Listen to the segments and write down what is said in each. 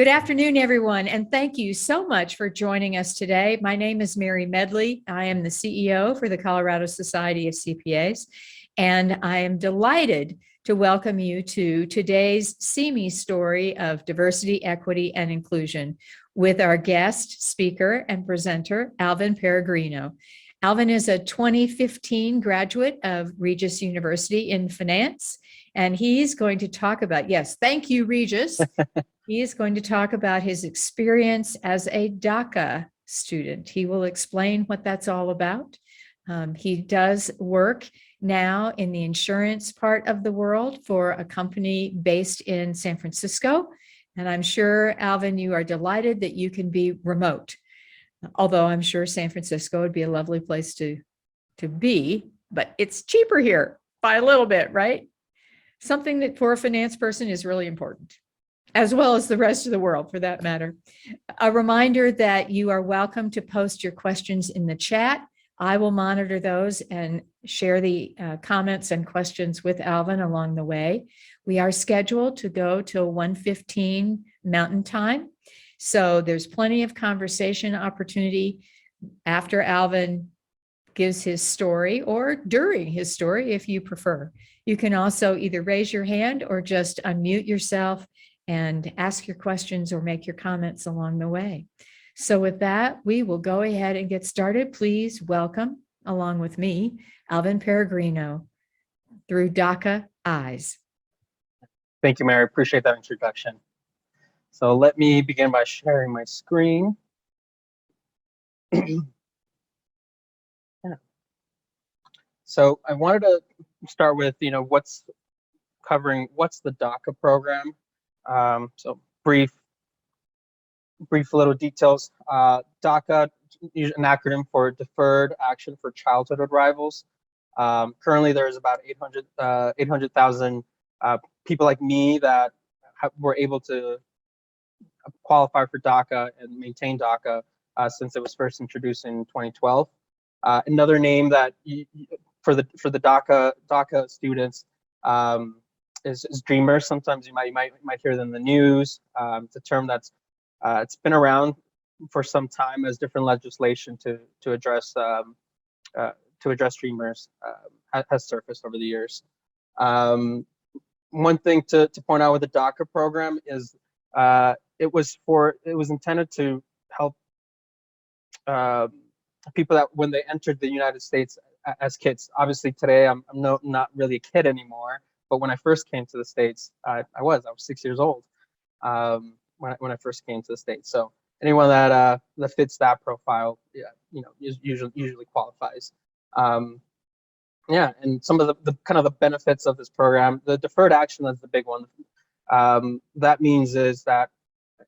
Good afternoon, everyone, and thank you so much for joining us today. My name is Mary Medley. I am the CEO for the Colorado Society of CPAs, and I am delighted to welcome you to today's CME story of diversity, equity, and inclusion with our guest speaker and presenter, Alvin Peregrino. Alvin is a 2015 graduate of Regis University in finance, and he's going to talk about, yes, thank you, Regis. He is going to talk about his experience as a DACA student. He will explain what that's all about. He does work now in the insurance part of the world for a company based in San Francisco. And I'm sure, Alvin, you are delighted that you can be remote. Although I'm sure San Francisco would be a lovely place to be, but it's cheaper here by a little bit, right? Something that for a finance person is really important, as well as the rest of the world for that matter. A reminder that you are welcome to post your questions in the chat. I will monitor those and share the comments and questions with Alvin along the way. We are scheduled to go till 1:15 Mountain Time. So there's plenty of conversation opportunity after Alvin gives his story or during his story, if you prefer. You can also either raise your hand or just unmute yourself and ask your questions or make your comments along the way. So with that, we will go ahead and get started. Please welcome, along with me, Alvin Peregrino through DACA Eyes. Thank you, Mary. Appreciate that introduction. So let me begin by sharing my screen. So I wanted to start with, what's the DACA program. So brief little details. DACA is an acronym for Deferred Action for Childhood Arrivals. Currently, there's about 800,000 people like me that were able to qualify for DACA and maintain DACA since it was first introduced in 2012. Another name that for the DACA students is Dreamers. Sometimes you might hear them in the news. It's a term that's it's been around for some time as different legislation to address Dreamers has surfaced over the years. One thing to point out with the DACA program is it was intended to help people that when they entered the United States as kids. Obviously today I'm not really a kid anymore, but when I first came to the States, I was 6 years old when I first came to the States. So anyone that fits that profile, usually qualifies. And some of the kind of the benefits of this program, the deferred action is the big one. That means is that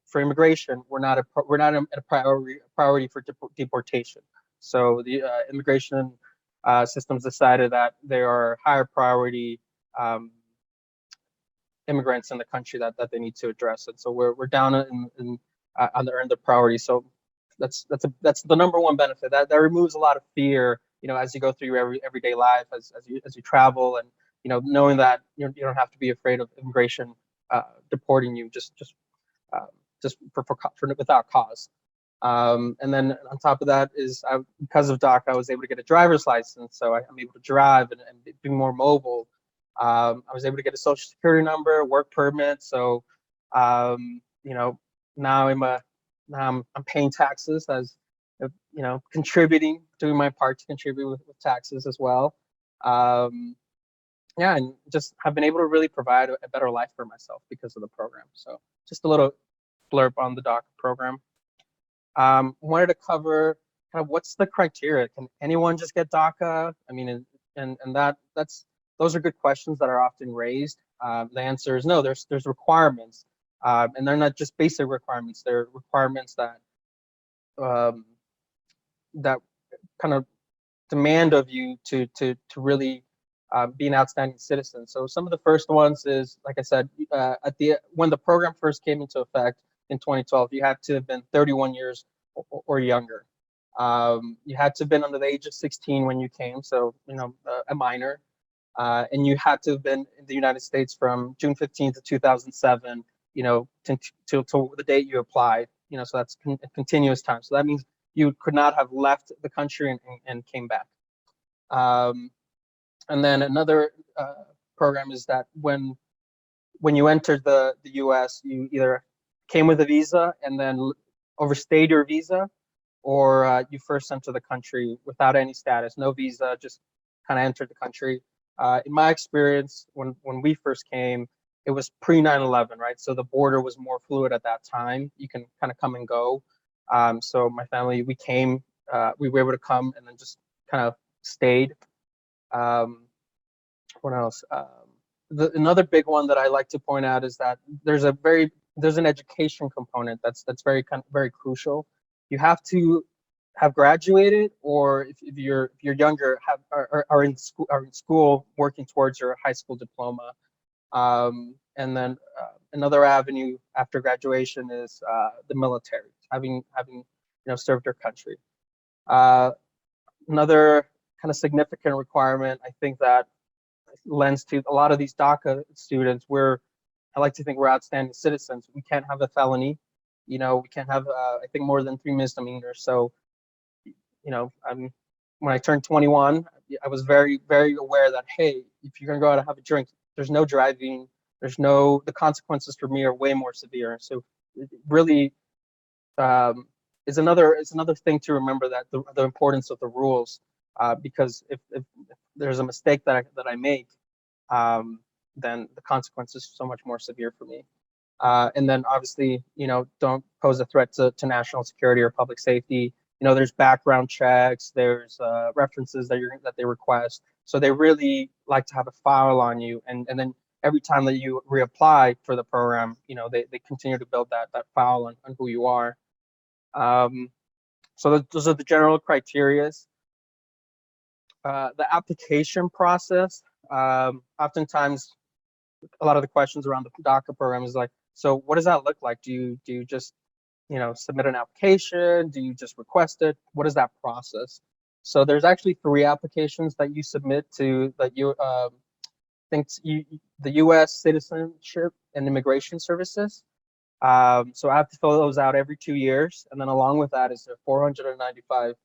for immigration, we're not a priority for deportation. So the immigration systems decided that there are higher priority immigrants in the country that they need to address, and so we're down on the priority. So that's the number one benefit. That removes a lot of fear, as you go through your everyday life, as you travel, and knowing that you don't have to be afraid of immigration deporting you just for without cause. And then on top of that is because of DACA, I was able to get a driver's license, so I'm able to drive and be more mobile. I was able to get a social security number, work permit. So, now I'm paying taxes as, contributing, doing my part to contribute with taxes as well. And just have been able to really provide a better life for myself because of the program. So just a little blurb on the DACA program. Wanted to cover kind of what's the criteria. Can anyone just get DACA? I mean, and those are good questions that are often raised. The answer is no. There's requirements, and they're not just basic requirements. They're requirements that kind of demand of you to really be an outstanding citizen. So some of the first ones is, like I said, when the program first came into effect in 2012, you had to have been 31 years or younger. You had to have been under the age of 16 when you came, so a minor. And you had to have been in the United States from June 15th to 2007 till the date you applied. So that's a continuous time. So that means you could not have left the country and came back. And then another program is that when you entered the U.S., you either came with a visa and then overstayed your visa, or you first entered the country without any status, no visa, just kind of entered the country. In my experience, when we first came, it was pre 9/11, right? So the border was more fluid at that time. You can kind of come and go. So my family, we were able to come and then just kind of stayed. What else? Another big one that I like to point out is that there's an education component that's very crucial. You have to have graduated, or if you're younger, are in school working towards your high school diploma. And then another avenue after graduation is the military, having served your country. Another kind of significant requirement, I think, that lends to a lot of these DACA students. I like to think we're outstanding citizens. We can't have a felony. We can't have I think more than 3 misdemeanors. So when I turned 21, I was very, very aware that, hey, if you're gonna go out and have a drink, there's no driving. The consequences for me are way more severe. So it really is another thing to remember, that the importance of the rules, because if there's a mistake that I make, then the consequences are so much more severe for me. And then obviously, don't pose a threat to national security or public safety. There's background checks, there's references that they request. So they really like to have a file on you, and then every time that you reapply for the program, they continue to build that file on who you are. So those are the general criterias. The application process, oftentimes a lot of the questions around the DACA program is like, so what does that look like? Do you just submit an application? Do you just request it? What is that process? So there's actually 3 applications that you submit to the U.S. Citizenship and Immigration Services. So I have to fill those out every 2 years, and then along with that is a $495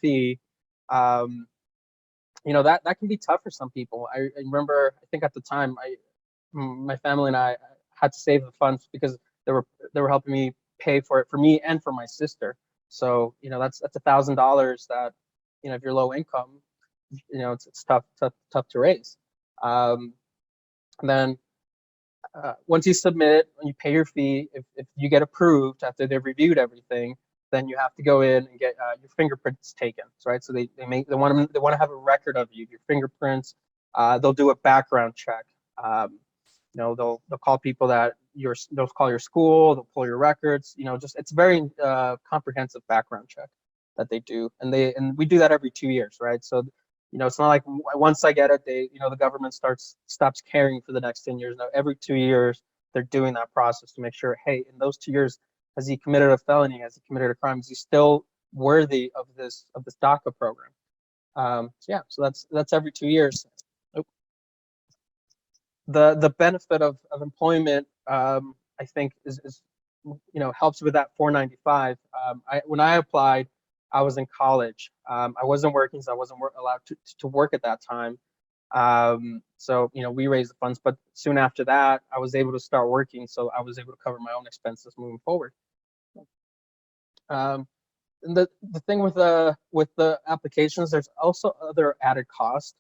fee. That can be tough for some people. I remember, I think at the time, my family and I had to save the funds because they were helping me pay for it for me and for my sister. So that's $1,000 that if you're low income, it's tough to raise. And then once you submit and you pay your fee, if you get approved after they've reviewed everything, then you have to go in and get your fingerprints taken, right? So they want to have a record of you, your fingerprints. They'll do a background check. They'll call people they'll call your school, they'll pull your records. It's a very comprehensive background check that they do, and we do that every 2 years, right? So it's not like once I get it, the government stops caring for the next 10 years. No, every 2 years they're doing that process to make sure, hey, in those 2 years, has he committed a felony? Has he committed a crime? Is he still worthy of this DACA program? So that's every 2 years. The benefit of employment, I think, is helps with that 495. When I applied, I was in college. I wasn't working, so I wasn't allowed to work at that time. So we raised the funds, but soon after that, I was able to start working, so I was able to cover my own expenses moving forward. And the thing with the applications, there's also other added cost.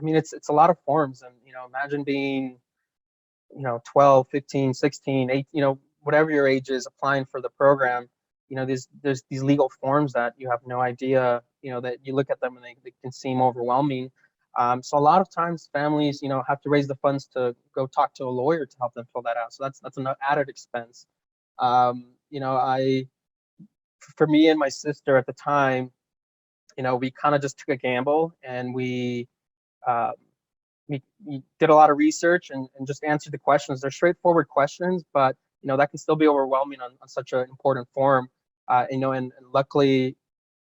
It's a lot of forms, and imagine being 12, 15, 16, 8, whatever your age is, applying for the program. There's these legal forms that you have no idea, that you look at them and they can seem overwhelming. So a lot of times families, have to raise the funds to go talk to a lawyer to help them fill that out. So that's an added expense. For me and my sister at the time, we kind of just took a gamble, and we did a lot of research and just answered the questions. They're straightforward questions, but that can still be overwhelming on such an important form. And luckily,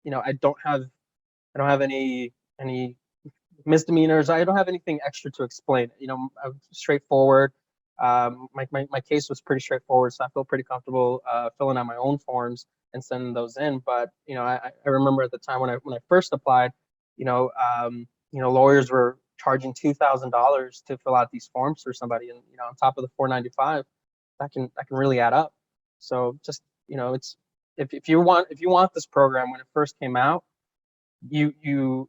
I don't have any misdemeanors. I don't have anything extra to explain. Straightforward. My case was pretty straightforward, so I feel pretty comfortable filling out my own forms and sending those in. But I remember at the time when I first applied, lawyers were charging $2,000 to fill out these forms for somebody, and on top of the $495, that can really add up. So just it's if you want this program when it first came out, it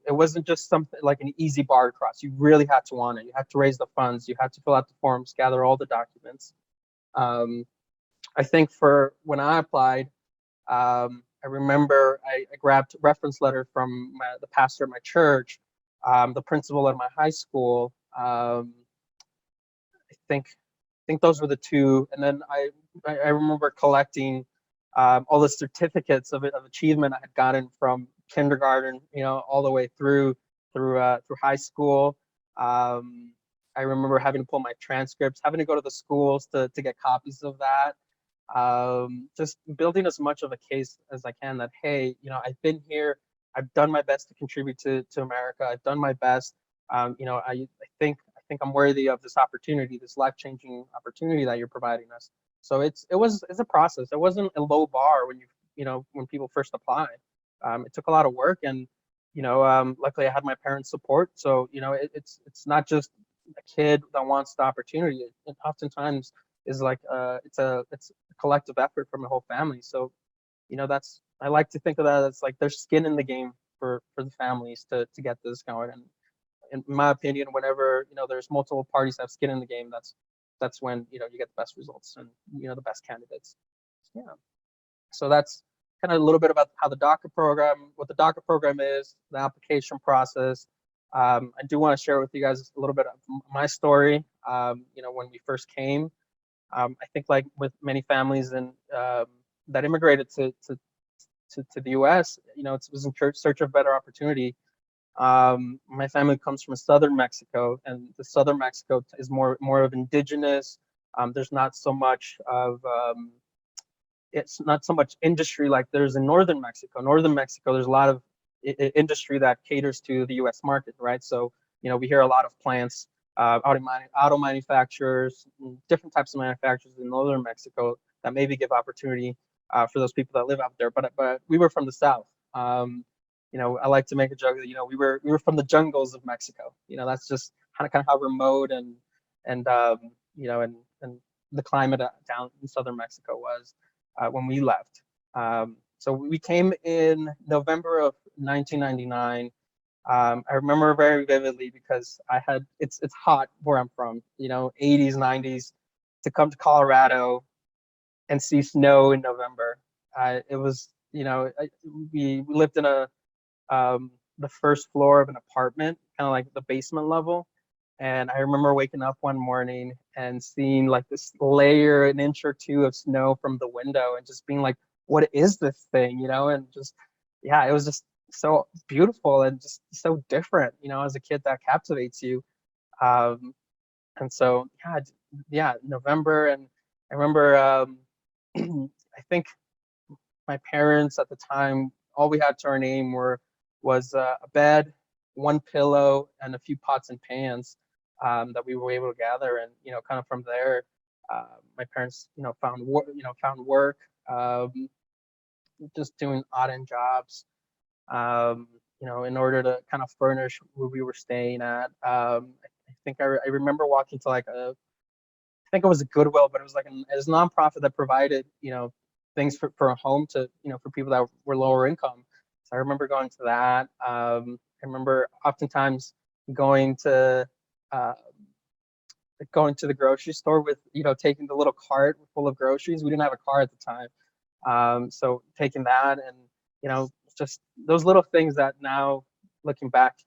wasn't just something like an easy bar to cross. You really had to want it. You had to raise the funds. You had to fill out the forms, gather all the documents. I think for when I applied, I remember I grabbed a reference letter from the pastor at my church, the principal at my high school. I think those were the two, and then I remember collecting all the certificates of achievement I had gotten from kindergarten, all the way through high school. I remember having to pull my transcripts, having to go to the schools to get copies of that. Just building as much of a case as I can that, hey, I've been here, I've done my best to contribute to America, I've done my best. I think I'm worthy of this opportunity, this life-changing opportunity that you're providing us. So it's a process. It wasn't a low bar when people first apply. It took a lot of work, and luckily I had my parents' support. So it's not just a kid that wants the opportunity. It oftentimes is like it's a collective effort from the whole family. So I like to think of that as like there's skin in the game for the families to get this going. And in my opinion, whenever there's multiple parties that have skin in the game, that's when you get the best results and the best candidates. Yeah. So that's kind of a little bit about what the DACA program is, the application process. I do want to share with you guys a little bit of my story. When we first came, I think like with many families that immigrated to the U.S., it was in search of better opportunity. My family comes from southern Mexico, and the southern Mexico is more of indigenous. There's not so much of it's not so much industry like there's in northern Mexico. Northern Mexico, there's a lot of industry that caters to the U.S. market, right? So we hear a lot of plants, auto manufacturers, different types of manufacturers in northern Mexico that maybe give opportunity for those people that live out there. But we were from the south. I like to make a joke that we were from the jungles of Mexico. That's just kind of how remote and the climate down in southern Mexico was when we left. So we came in November of 1999. I remember very vividly because it's hot where I'm from. 80s, 90s, to come to Colorado and see snow in November. It was we lived in the first floor of an apartment, kind of like the basement level. And I remember waking up one morning and seeing like this layer, an inch or two of snow from the window, and just being like, what is this thing? And just, yeah, it was just so beautiful and just so different, as a kid that captivates you. And so, yeah, November. And I remember, I think my parents at the time, all we had to our name was a bed, one pillow, and a few pots and pans that we were able to gather. And kind of from there, my parents found work, just doing odd end jobs, in order to kind of furnish where we were staying at. I think I remember walking to I think it was a Goodwill, but it was it was a nonprofit that provided things for a home to for people that were lower income. So I remember going to that. I remember oftentimes going to the grocery store with taking the little cart full of groceries. We didn't have a car at the time, so taking that and just those little things that now looking back,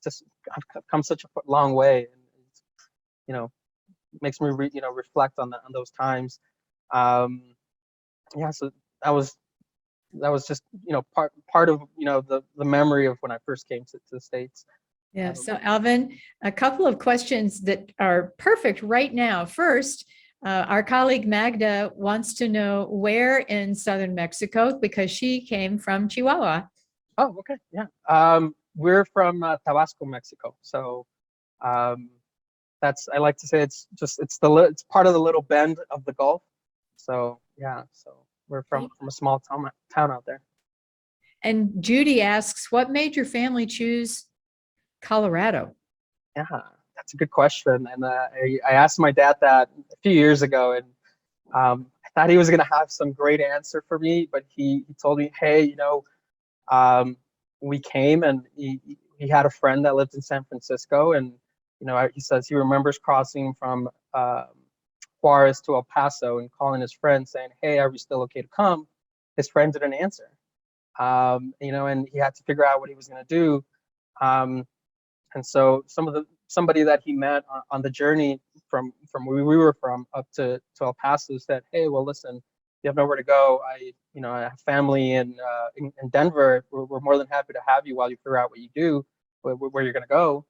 just I've come such a long way, and makes me reflect on those times. Yeah, so that was just part of the memory of when I first came to the States. Yeah. So Alvin, a couple of questions that are perfect right now. First, our colleague Magda wants to know where in southern Mexico, because she came from Chihuahua. Oh, okay. Yeah. we're from Tabasco, Mexico. So I like to say it's part of the little bend of the Gulf. So yeah, so we're from a small town out there. And Judy asks, what made your family choose Colorado? Yeah, that's a good question. And I asked my dad that a few years ago, and I thought he was going to have some great answer for me, but he told me, hey, we came and he had a friend that lived in San Francisco, and he says he remembers crossing from Juarez to El Paso and calling his friend saying, hey, are we still okay to come? His friend didn't answer. And he had to figure out what he was going to do. And so somebody that he met on the journey from where we were from up to El Paso said, hey, well, listen, you have nowhere to go. I have family in Denver. We're more than happy to have you while you figure out what you do, where you're going to go.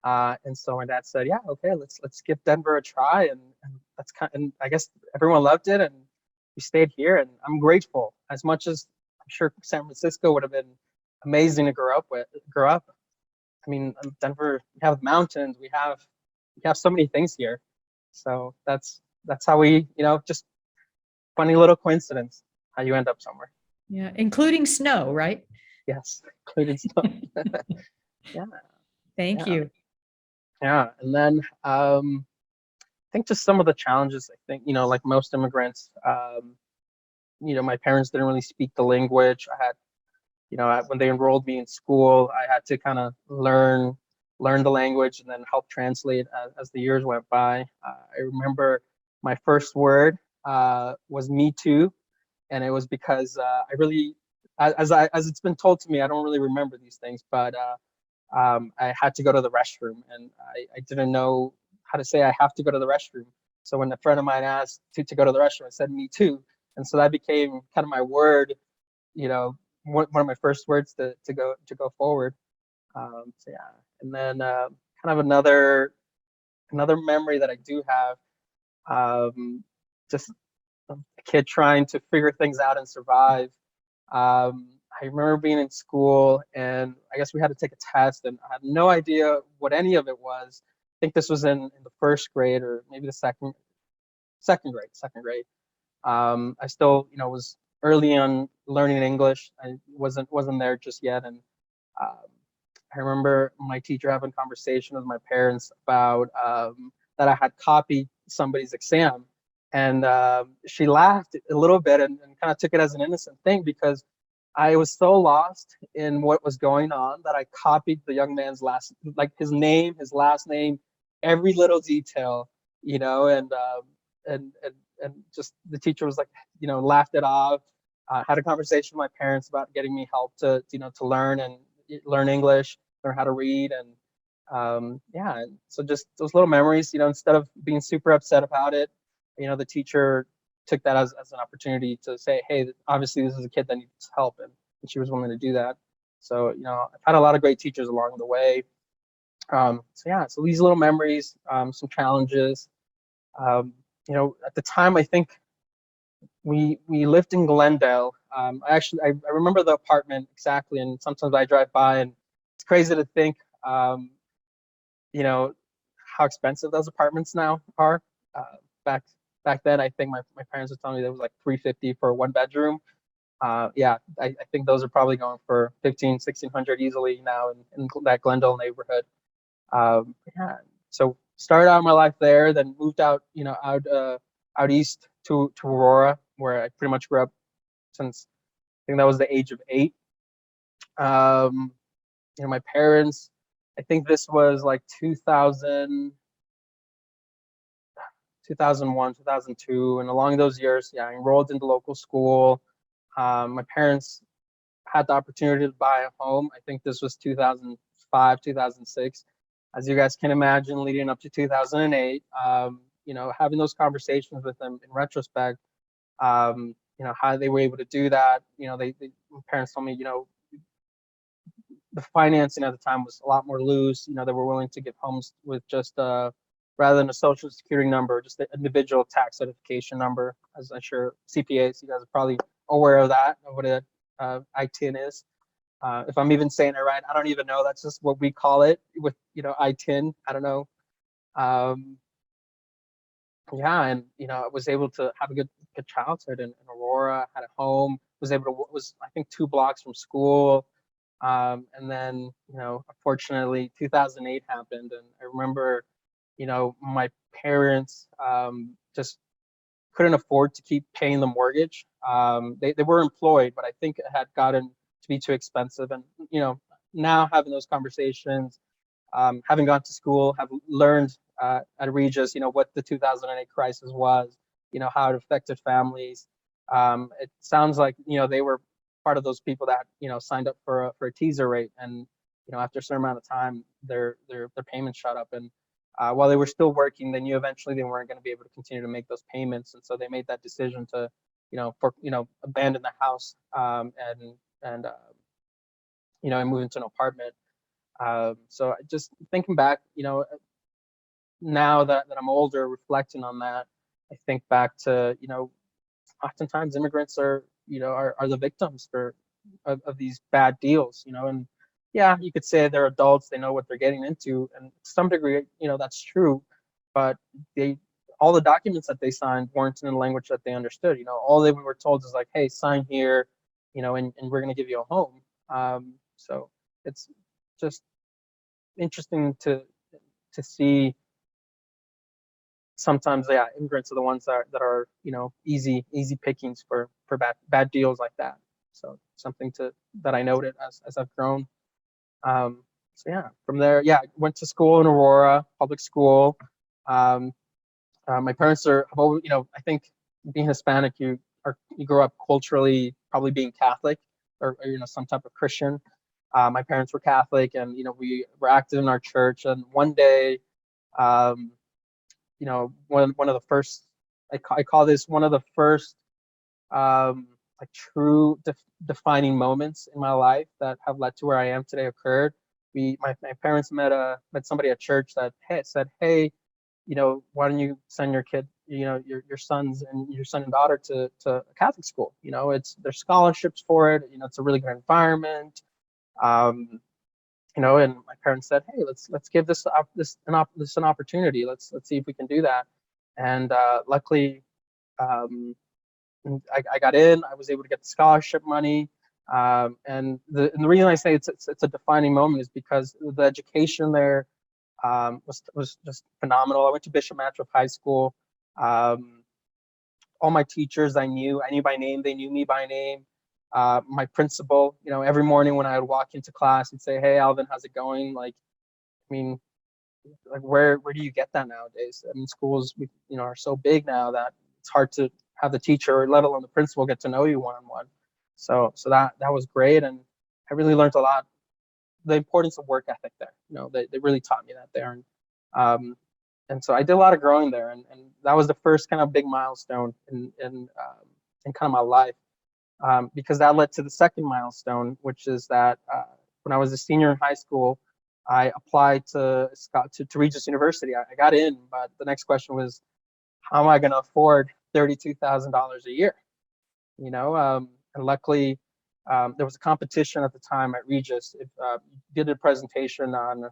And so my dad said, yeah, okay, let's give Denver a try. And and I guess everyone loved it, and we stayed here, and I'm grateful. As much as I'm sure San Francisco would have been amazing to grow up. I mean, Denver, we have mountains, we have so many things here. So that's how we, just funny little coincidence how you end up somewhere. Yeah, including snow, right? Yes, including snow. Yeah. Thank you. Yeah, and then I think just some of the challenges. I think like most immigrants, my parents didn't really speak the language. I had, when they enrolled me in school, I had to kind of learn the language and then help translate as the years went by. I remember my first word was "me too," and it was because I really, as it's been told to me, I don't really remember these things, but I had to go to the restroom, and I didn't know how to say I have to go to the restroom. So when a friend of mine asked to go to the restroom, I said "me too," and so that became kind of my word. One of my first words to go forward. So yeah, and then kind of another memory that I do have, just a kid trying to figure things out and survive. I remember being in school, and I guess we had to take a test, and I had no idea what any of it was. I think this was in the first grade or maybe the second grade. I still, was early on learning English. I wasn't there just yet, and um, I remember my teacher having a conversation with my parents about that I had copied somebody's exam, and she laughed a little bit and kind of took it as an innocent thing because I was so lost in what was going on that I copied the young man's like his name, his last name, every little detail, and just the teacher was like, laughed it off. Had a conversation with my parents about getting me help to learn English, learn how to read, and yeah. So just those little memories, instead of being super upset about it, the teacher took that as an opportunity to say, hey, obviously this is a kid that needs help, and she was willing to do that. So I've had a lot of great teachers along the way. So yeah, so these little memories, some challenges. At the time, I think we lived in Glendale. I remember the apartment exactly, and sometimes I drive by, and it's crazy to think, how expensive those apartments now are. Back then, I think my parents were telling me that was like $350 for a 1 bedroom. Yeah, I think those are probably going for 1,500-1,600 easily now in that Glendale neighborhood. Yeah, so started out my life there, then moved out, out east to Aurora, where I pretty much grew up since I think that was the age of 8. My parents, I think this was like 2001, 2002, and along those years, yeah, I enrolled in the local school. My parents had the opportunity to buy a home. I think this was 2005, 2006. As you guys can imagine, leading up to 2008, having those conversations with them in retrospect, how they were able to do that. My parents told me, the financing at the time was a lot more loose. They were willing to give homes with just rather than a social security number, just the individual tax certification number. As I'm sure CPAs, you guys are probably aware of that, of what ITIN is. If I'm even saying it right, I don't even know. That's just what we call it with, I-10. I don't know. Um, yeah, and I was able to have a good childhood in Aurora. Had a home. Was able to was I think 2 blocks from school. And then unfortunately 2008 happened, and I remember my parents just couldn't afford to keep paying the mortgage. They were employed, but I think it had gotten to be too expensive. And now having those conversations, having gone to school, have learned at Regis, what the 2008 crisis was, how it affected families. It sounds like they were part of those people that signed up for a teaser rate, and after a certain amount of time, their payments shot up. And while they were still working, they knew eventually they weren't going to be able to continue to make those payments, and so they made that decision to abandon the house, and move into an apartment. So just thinking back, now that I'm older, reflecting on that, I think back to, oftentimes immigrants are the victims of these bad deals, and yeah, you could say they're adults, they know what they're getting into, and to some degree, that's true, but all the documents that they signed weren't in a language that they understood. All they were told is like, hey, sign here, and we're going to give you a home. So it's just interesting to see. Sometimes, yeah, immigrants are the ones that are easy pickings for bad deals like that. So something that I noted as I've grown. So yeah, from there, yeah, I went to school in Aurora, public school. Um, my parents have always, I think being Hispanic, you grow up culturally probably being Catholic, or some type of Christian. My parents were Catholic, and we were active in our church. And one day, um, one of the first, I call this one of the first like true defining moments in my life that have led to where I am today occurred. My parents met somebody at church that said, hey, why don't you send your kid, your son and daughter to a Catholic school? There's scholarships for it. It's a really good environment. And my parents said, hey, let's give this an opportunity. Let's see if we can do that. And luckily, I got in. I was able to get the scholarship money. And the reason I say it's a defining moment is because the education there was just phenomenal. I went to Bishop Matrup High School. All my teachers I knew by name. They knew me by name. My principal, every morning when I would walk into class, he'd say, hey, Alvin, how's it going? Like, I mean, like where do you get that nowadays? I mean, schools, are so big now that it's hard to have the teacher, let alone the principal, get to know you one-on-one. So that was great. And I really learned a lot, the importance of work ethic there. They really taught me that there. And so I did a lot of growing there. And that was the first kind of big milestone in kind of my life. Because that led to the second milestone, which is that when I was a senior in high school, I applied to Regis University. I got in, but the next question was, how am I going to afford $32,000 a year? And luckily, there was a competition at the time at Regis. It did a presentation on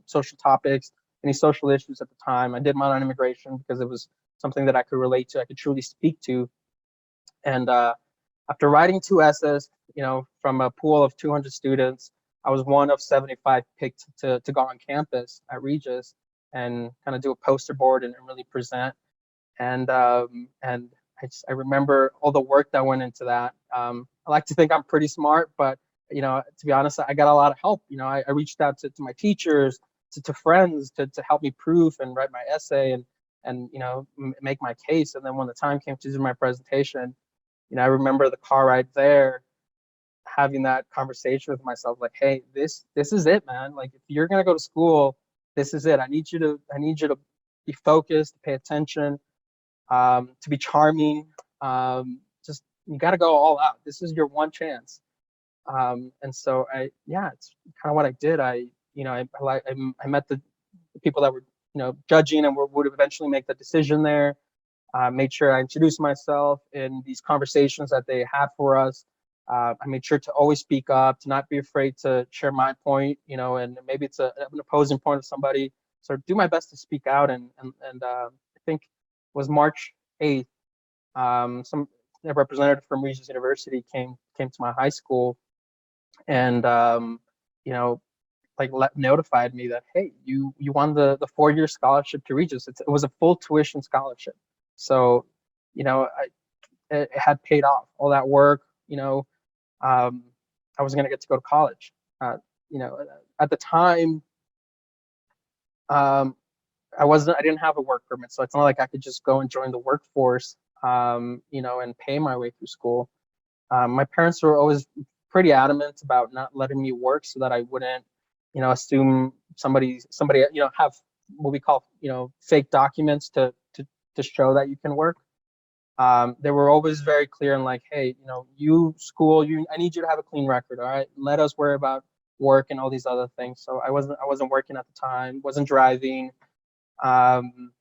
social topics, any social issues at the time. I did mine on immigration because it was something that I could relate to, I could truly speak to. And after writing 2 essays, from a pool of 200 students, I was one of 75 picked to go on campus at Regis and kind of do a poster board and really present. And I remember all the work that went into that. I like to think I'm pretty smart, but to be honest, I got a lot of help. I reached out to my teachers, to friends to help me proof and write my essay and make my case. And then when the time came to do my presentation, I remember the car ride there, having that conversation with myself, like, hey, this is it, man. Like, if you're gonna go to school, this is it. I need you to be focused, to pay attention, to be charming. Just you got to go all out. This is your one chance. And so it's kind of what I did. I met the people that were judging and would eventually make the decision there. Made sure I introduced myself in these conversations that they had for us. I made sure to always speak up, to not be afraid to share my point, and maybe it's an opposing point of somebody. So do my best to speak out. And I think it was March 8th, some a representative from Regis University came to my high school, and notified me that, hey, you won the 4-year scholarship to Regis. It was a full tuition scholarship, so it had paid off all that work. I was going to get to go to college. You know, at the time, I didn't have a work permit, so it's not like I could just go and join the workforce, and pay my way through school. My parents were always pretty adamant about not letting me work so that I wouldn't, assume somebody, have what we call, fake documents to show that you can work. They were always very clear and like, hey, I need you to have a clean record. All right, let us worry about work and all these other things. So I wasn't working at the time, wasn't driving. And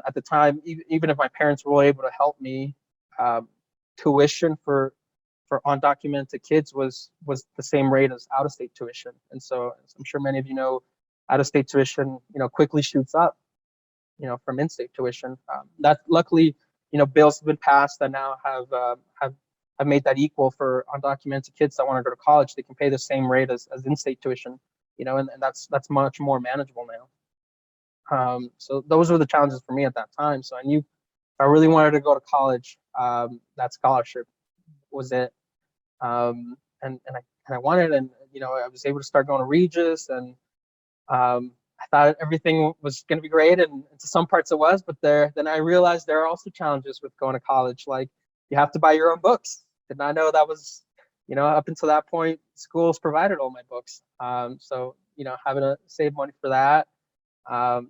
at the time, even if my parents were able to help me, tuition for undocumented kids was the same rate as out-of-state tuition. And so, as I'm sure many of you know, out-of-state tuition, quickly shoots up, from in-state tuition. That luckily, bills have been passed that now have made that equal for undocumented kids that want to go to college. They can pay the same rate as in-state tuition, and that's much more manageable now. So those were the challenges for me at that time. So I knew if I really wanted to go to college, that scholarship was it. And I wanted, and I was able to start going to Regis, and I thought everything was going to be great, and to some parts it was, but then I realized there are also challenges with going to college. Like, you have to buy your own books. Did not know that was, up until that point, schools provided all my books. So having to save money for that, and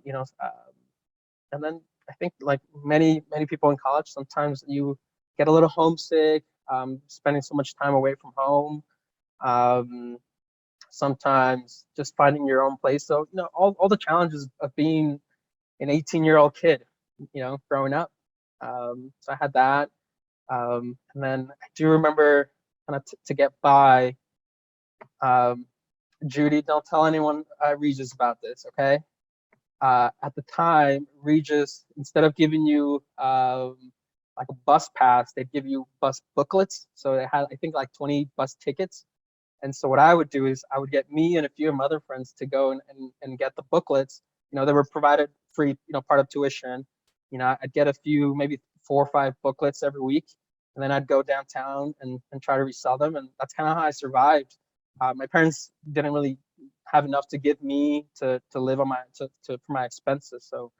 then I think, like many people in college, sometimes you get a little homesick, spending so much time away from home. Sometimes just finding your own place. So, all the challenges of being an 18-year-old kid, growing up. So I had that. And then I do remember kind of to get by, Judy, don't tell anyone Regis about this, okay? At the time, Regis, instead of giving you like a bus pass, they'd give you bus booklets. So they had, I think, like 20 bus tickets. And so what I would do is I would get me and a few of my other friends to go and get the booklets. They were provided free, part of tuition. I'd get a few, maybe 4 or 5 booklets every week. And then I'd go downtown and try to resell them. And that's kind of how I survived. My parents didn't really have enough to give me to live on for my expenses. So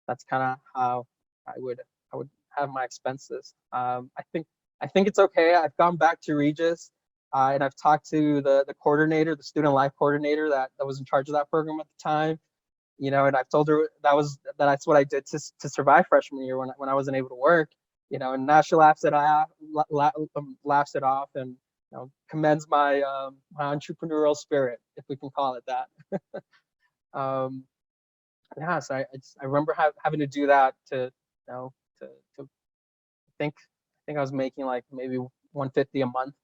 that's kind of how I would have my expenses. I think it's okay. I've gone back to Regis. And I've talked to the coordinator, the student life coordinator that was in charge of that program at the time, and I've told her that's what I did to survive freshman year when I wasn't able to work, and now she laughs it off, and commends my my entrepreneurial spirit, if we can call it that. Yeah, so I remember having to do that to I think I was making like maybe 150 a month,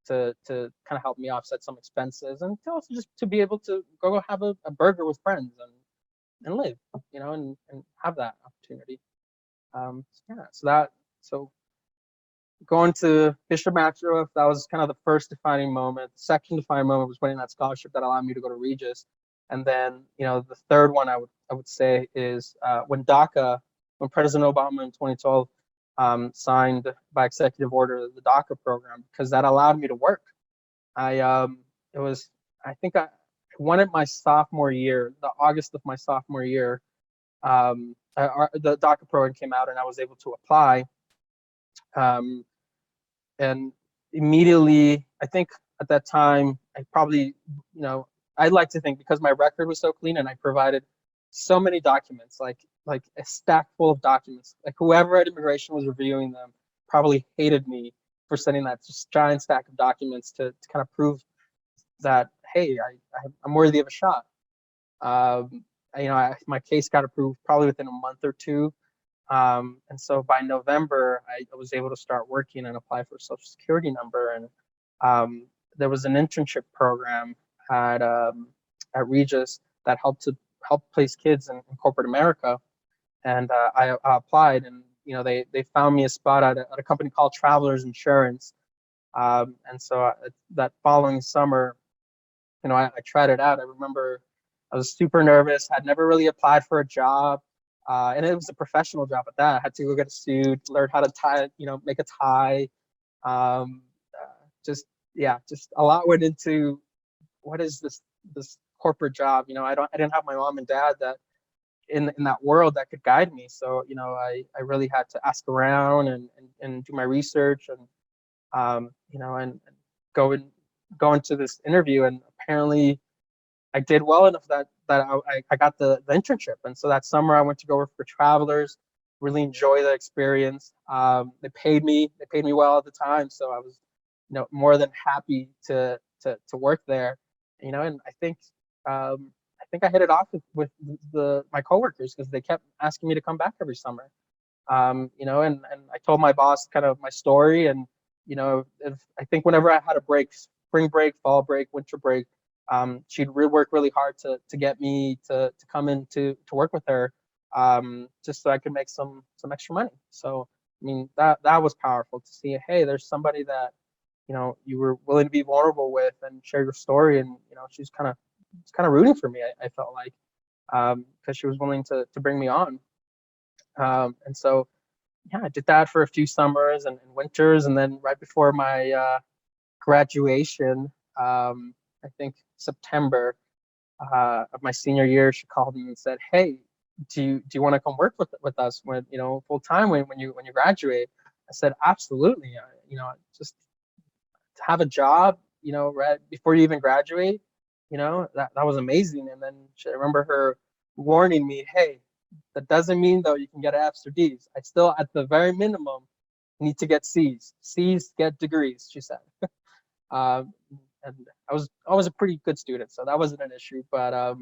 to kind of help me offset some expenses, and to also just to be able to go have a burger with friends and live, and have that opportunity. So going to Bishop Matro, that was kind of the first defining moment. The second defining moment was winning that scholarship that allowed me to go to Regis. And then, the third one I would say is when President Obama in 2012 signed by executive order the DACA program, because that allowed me to work. I think I won it my sophomore year, the August of my sophomore year. The DACA program came out and I was able to apply. And immediately, I think at that time, I probably, I'd like to think, because my record was so clean and I provided so many documents, like a stack full of documents, like whoever at immigration was reviewing them probably hated me for sending that just giant stack of documents to kind of prove that, hey, I'm worthy of a shot. My case got approved probably within a month or two. And so by November, I was able to start working and apply for a social security number. And there was an internship program at Regis that help place kids in corporate America. And I applied, and they found me a spot at a company called Travelers Insurance. And so that following summer, I tried it out. I remember I was super nervous. I'd never really applied for a job. And it was a professional job at that. I had to go get a suit, learn how to tie, make a tie. Just, yeah, just a lot went into what is this corporate job. I didn't have my mom and dad that in that world that could guide me. So, I really had to ask around and do my research and, and go and go into this interview. And apparently I did well enough that I got the internship. And so that summer I went to go work for Travelers, really enjoy the experience. They paid me well at the time. So I was, more than happy to work there, and I think I hit it off with my coworkers because they kept asking me to come back every summer. And I told my boss kind of my story, and I think whenever I had a break, spring break, fall break, winter break, she'd work really hard to get me to come in to work with her, just so I could make some extra money. So I mean that was powerful to see. Hey, there's somebody that you were willing to be vulnerable with and share your story, and she's kind of rooting for me. I felt like because she was willing to bring me on, and so yeah, I did that for a few summers and winters, and then right before my graduation, I think September of my senior year, she called me and said, "Hey, do you want to come work with us when full time when you graduate?" I said, "Absolutely." Just to have a job, right before you even graduate, that was amazing. And then I remember her warning me, "Hey, that doesn't mean though you can get F's or D's. I still, at the very minimum, need to get C's. C's get degrees," she said. Um, and I was a pretty good student, so that wasn't an issue. But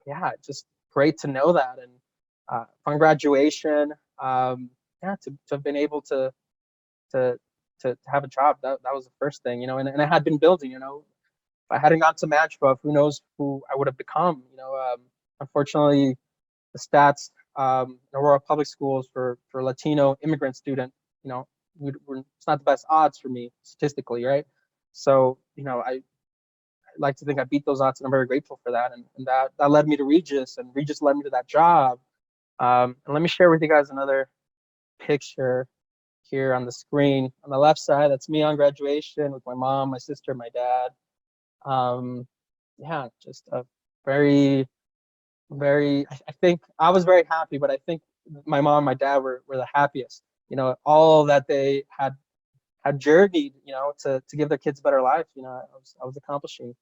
yeah, just great to know that. And upon graduation, yeah, to have been able to to have a job, that was the first thing, and I had been building. If I hadn't gone to match buff, who knows who I would have become. Unfortunately, the stats in Aurora Public Schools for Latino immigrant student, it's not the best odds for me statistically, right? So, I like to think I beat those odds, and I'm very grateful for that. And that led me to Regis, and Regis led me to that job. And let me share with you guys another picture here on the screen. On the left side, that's me on graduation with my mom, my sister, my dad. Yeah, just a very, very, I think I was very happy, but I think my mom and my dad were the happiest. All that they had journeyed, to give their kids a better life, I was accomplishing.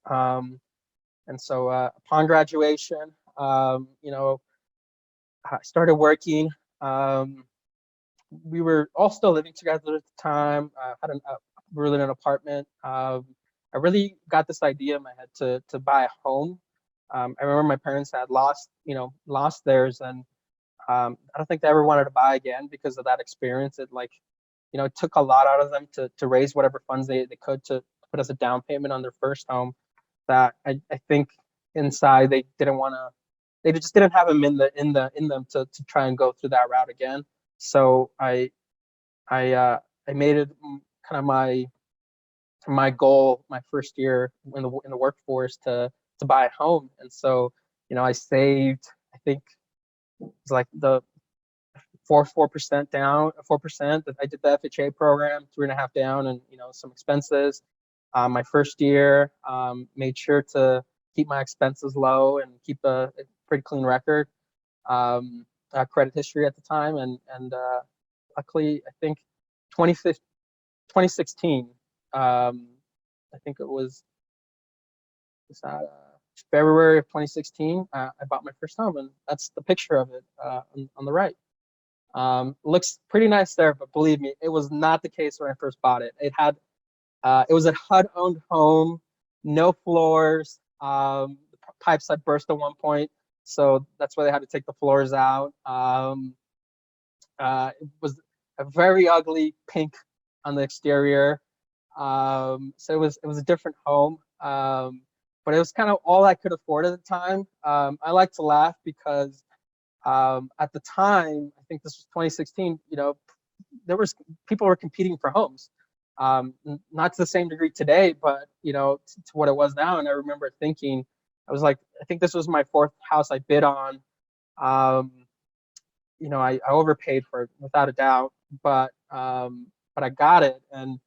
And so upon graduation, I started working. We were all still living together at the time. We were in an apartment. I really got this idea in my head to buy a home. I remember my parents had lost theirs, and I don't think they ever wanted to buy again because of that experience. It took a lot out of them to raise whatever funds they could to put as a down payment on their first home. That I think inside they didn't want to. They just didn't have them in them to try and go through that route again. So I made it kind of my goal my first year in the workforce to buy a home. And so I saved, I think it's like the 4% down, 4%. I did the FHA program, 3.5 down, and some expenses. My first year, made sure to keep my expenses low and keep a pretty clean record, credit history at the time, and luckily, I think 2016, I think it was that February of 2016, I bought my first home, and that's the picture of it on the right. Looks pretty nice there, but believe me, it was not the case when I first bought it. It was a HUD-owned home, no floors. The pipes had burst at one point, so that's why they had to take the floors out. It was a very ugly pink on the exterior. So it was a different home. But it was kind of all I could afford at the time. I like to laugh because at the time, I think this was 2016, there was people were competing for homes. Not to the same degree today, but to what it was now. And I remember thinking, I was like, I think this was my fourth house I bid on. Um, I overpaid for it without a doubt, but I got it. And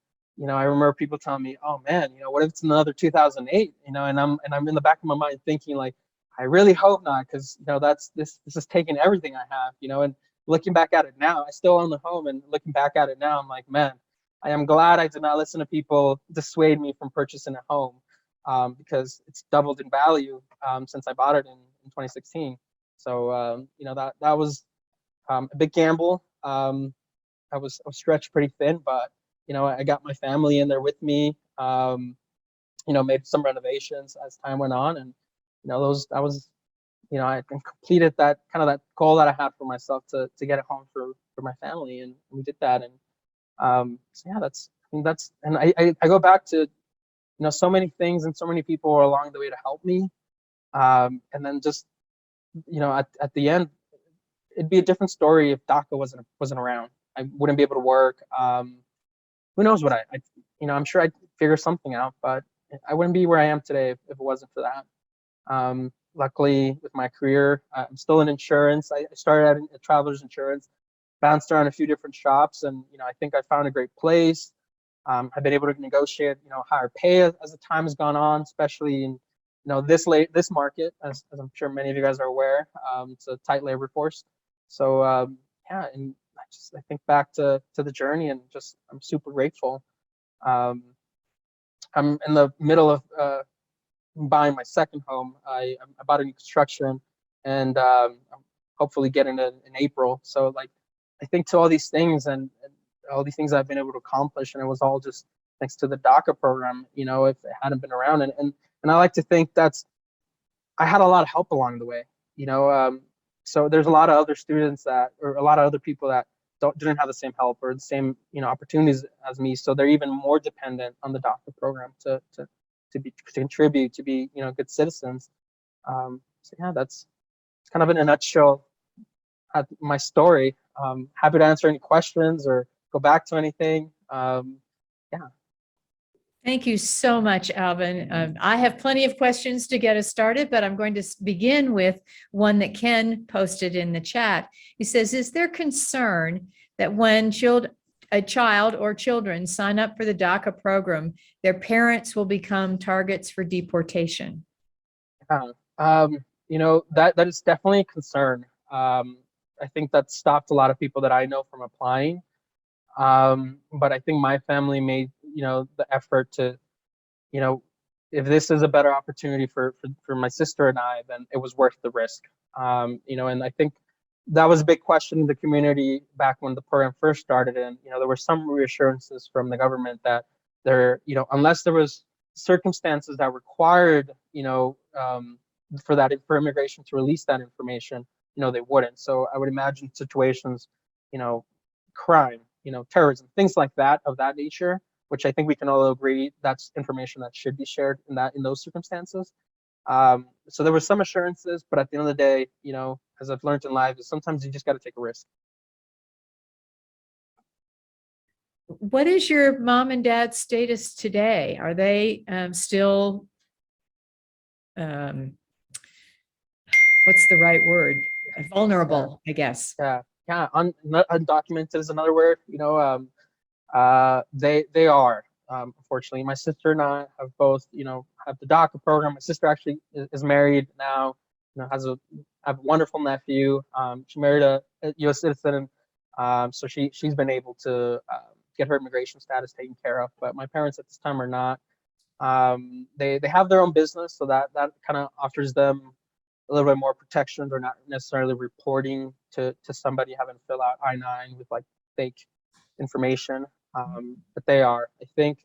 I remember people telling me, "Oh man, what if it's another 2008?" And I'm in the back of my mind thinking like, I really hope not, because that's this is taking everything I have. And looking back at it now, I still own the home, and looking back at it now, I'm like, man, I am glad I did not listen to people dissuade me from purchasing a home, because it's doubled in value since I bought it in 2016. So that was a big gamble. I was stretched pretty thin, but I got my family in there with me. Made some renovations as time went on, and those I was I completed that kind of that goal that I had for myself to get a home for my family, and we did that. And so yeah, that's and I go back to so many things and so many people were along the way to help me. And then just at the end, it'd be a different story if DACA wasn't around. I wouldn't be able to work. Who knows what I'm sure I'd figure something out, but I wouldn't be where I am today if it wasn't for that. Luckily, with my career, I'm still in insurance. I started at traveler's insurance, bounced around a few different shops, and I think I found a great place. I've been able to negotiate higher pay as the time has gone on, especially in this market, as I'm sure many of you guys are aware. It's a tight labor force. So yeah, and I think back to the journey, and just I'm super grateful. Um, I'm in the middle of buying my second home. I bought a new construction, and I'm hopefully getting it in April. So like, I think to all these things and all these things I've been able to accomplish, and it was all just thanks to the DACA program. If it hadn't been around, and I like to think I had a lot of help along the way. So there's a lot of other students or a lot of other people that didn't have the same help or the same opportunities as me. So they're even more dependent on the DACA program to contribute, to be good citizens. So yeah, that's kind of in a nutshell my story. Happy to answer any questions or go back to anything. Yeah. Thank you so much, Alvin. I have plenty of questions to get us started, but I'm going to begin with one that Ken posted in the chat. He says, is there concern that when a child or children sign up for the DACA program, their parents will become targets for deportation? Yeah. That is definitely a concern. I think that stopped a lot of people that I know from applying. But I think my family made the effort to if this is a better opportunity for my sister and I, then it was worth the risk. And I think that was a big question in the community back when the program first started. And there were some reassurances from the government that unless there was circumstances that required for immigration to release that information, they wouldn't. So I would imagine situations, crime, terrorism, things like that of that nature, which I think we can all agree that's information that should be shared in those circumstances. So there were some assurances, but at the end of the day, as I've learned in life, is sometimes you just got to take a risk. What is your mom and dad's status today? Are they still, what's the right word? Vulnerable, I guess. Yeah, undocumented is another word. They are. Unfortunately, my sister and I have both, have the DACA program. My sister actually is married now. Has I have a wonderful nephew. She married a U.S. citizen, so she's been able to get her immigration status taken care of. But my parents at this time are not. They have their own business, so that kind of offers them a little bit more protection. They're not necessarily reporting to somebody having to fill out I-9 with like fake information. But they are. I think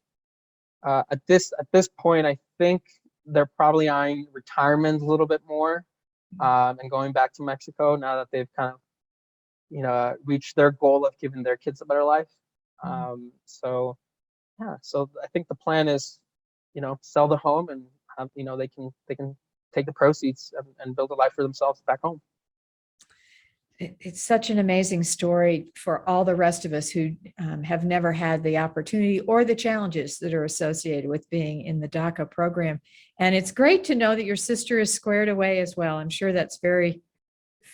at this point, I think they're probably eyeing retirement a little bit more, and going back to Mexico now that they've kind of reach their goal of giving their kids a better life. Mm. So yeah, so I think the plan is, sell the home and have, they can take the proceeds and build a life for themselves back home. It's such an amazing story for all the rest of us who have never had the opportunity or the challenges that are associated with being in the DACA program. And it's great to know that your sister is squared away as well. I'm sure that's very,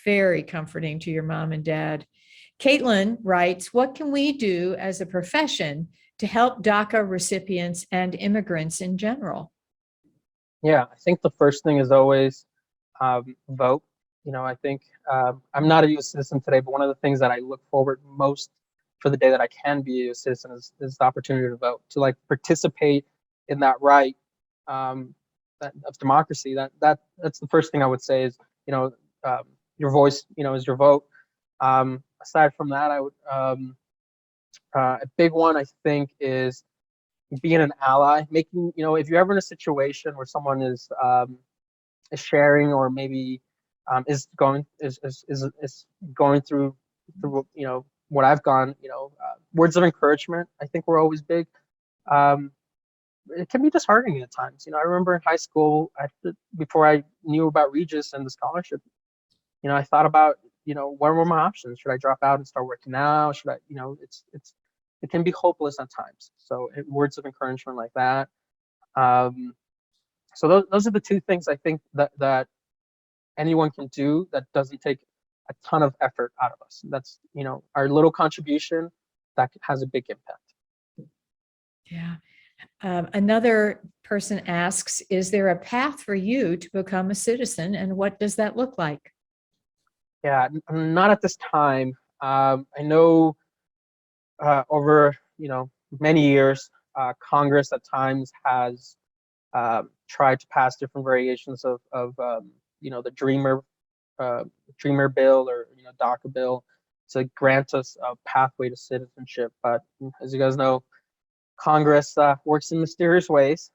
very comforting to your mom and dad. Caitlin writes, what can we do as a profession to help DACA recipients and immigrants in general? Yeah, I think the first thing is always vote. I think I'm not a U.S. citizen today, but one of the things that I look forward most for the day that I can be a U.S. citizen is the opportunity to vote, to like participate in that right of democracy. That's the first thing I would say is, your voice, is your vote. Aside from that, I would a big one I think is being an ally, making, if you're ever in a situation where someone is sharing or maybe is going through what I've gone, words of encouragement I think were always big. Um, it can be disheartening at times. I remember in high school, before I knew about Regis and the scholarship, I thought about, what were my options? Should I drop out and start working now? Should I, it can be hopeless at times. So words of encouragement like that. Um, so those are the two things I think that anyone can do that doesn't take a ton of effort out of us. That's, our little contribution that has a big impact. Yeah. Another person asks, is there a path for you to become a citizen and what does that look like? Yeah, not at this time. I know over, many years, Congress at times has tried to pass different variations of the Dreamer bill or DACA bill to grant us a pathway to citizenship. But as you guys know, Congress works in mysterious ways.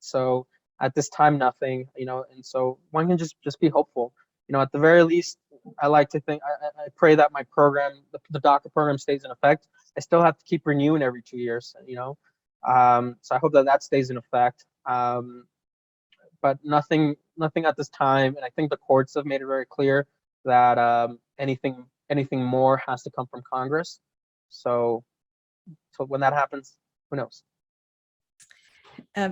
So at this time, nothing. And so one can just be hopeful. At the very least, I like to think I pray that my program, the DACA program, stays in effect. I still have to keep renewing every 2 years. So I hope that stays in effect. But nothing at this time. And I think the courts have made it very clear that anything more has to come from Congress. So when that happens, who knows?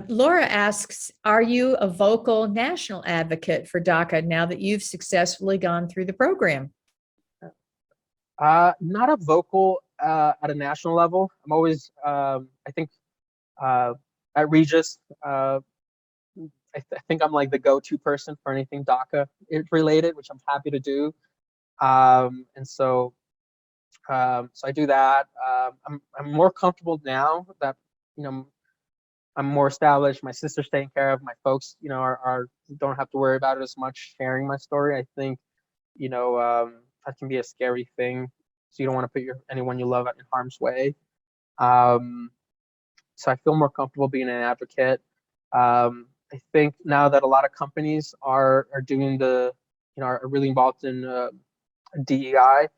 Laura asks, are you a vocal national advocate for DACA now that you've successfully gone through the program? Not a vocal at a national level. I'm always, I think, at Regis, I think I'm like the go-to person for anything DACA related, which I'm happy to do. And so I do that. I'm more comfortable now that I'm more established. My sister's taken care of. My folks, are don't have to worry about it as much. Sharing my story, I think, that can be a scary thing. So you don't want to put anyone you love in harm's way. So I feel more comfortable being an advocate. I think now that a lot of companies are doing are really involved in DEI.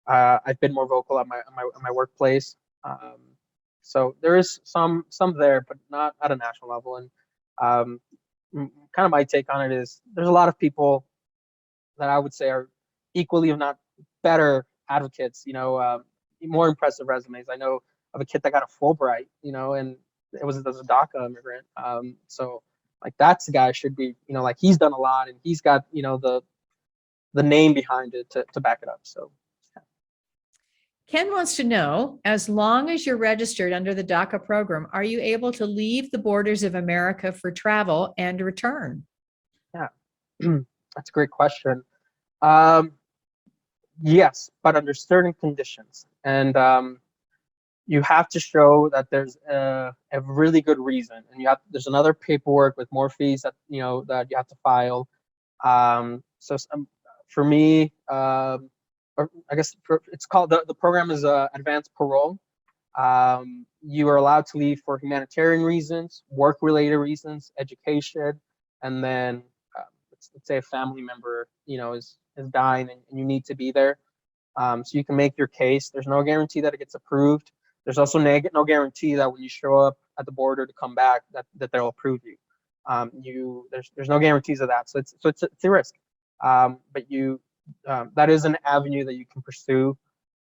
I've been more vocal at my workplace. So there is some there, but not at a national level. And kind of my take on it is there's a lot of people that I would say are equally, if not better, advocates. More impressive resumes. I know of a kid that got a Fulbright, and it was as a DACA immigrant. So like that's the guy should be, like he's done a lot and he's got, the name behind it to back it up. So yeah. Ken wants to know, as long as you're registered under the DACA program, are you able to leave the borders of America for travel and return? Yeah, that's a great question. Yes, but under certain conditions. And you have to show that there's a really good reason, and there's another paperwork with more fees that that you have to file. So for me, or I guess it's called the program is advanced parole. You are allowed to leave for humanitarian reasons, work-related reasons, education, and then let's say a family member is dying and you need to be there. So you can make your case. There's no guarantee that it gets approved. There's also no guarantee that when you show up at the border to come back that they'll approve you. There's no guarantees of that. So it's a risk. But that is an avenue that you can pursue.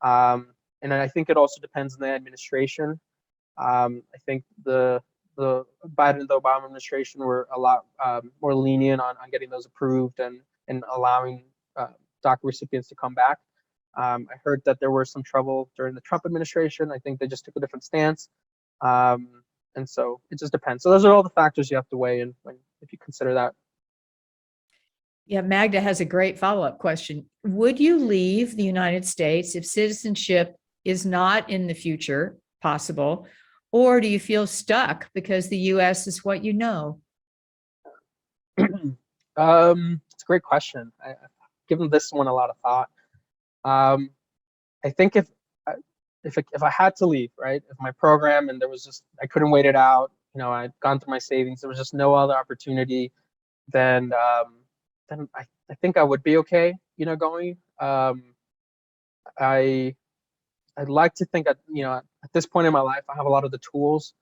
And I think it also depends on the administration. I think the Biden, the Obama administration were a lot more lenient on getting those approved and allowing DACA recipients to come back. I heard that there was some trouble during the Trump administration. I think they just took a different stance. And so it just depends. So those are all the factors you have to weigh in if you consider that. Yeah, Magda has a great follow-up question. Would you leave the United States if citizenship is not in the future possible, or do you feel stuck because the US is what you know? It's a great question. I've given this one a lot of thought. I think if I had to leave, right, if my program and there was just, I couldn't wait it out, I'd gone through my savings, there was just no other opportunity, then I think I would be okay, going. I'd like to think that, at this point in my life, I have a lot of the tools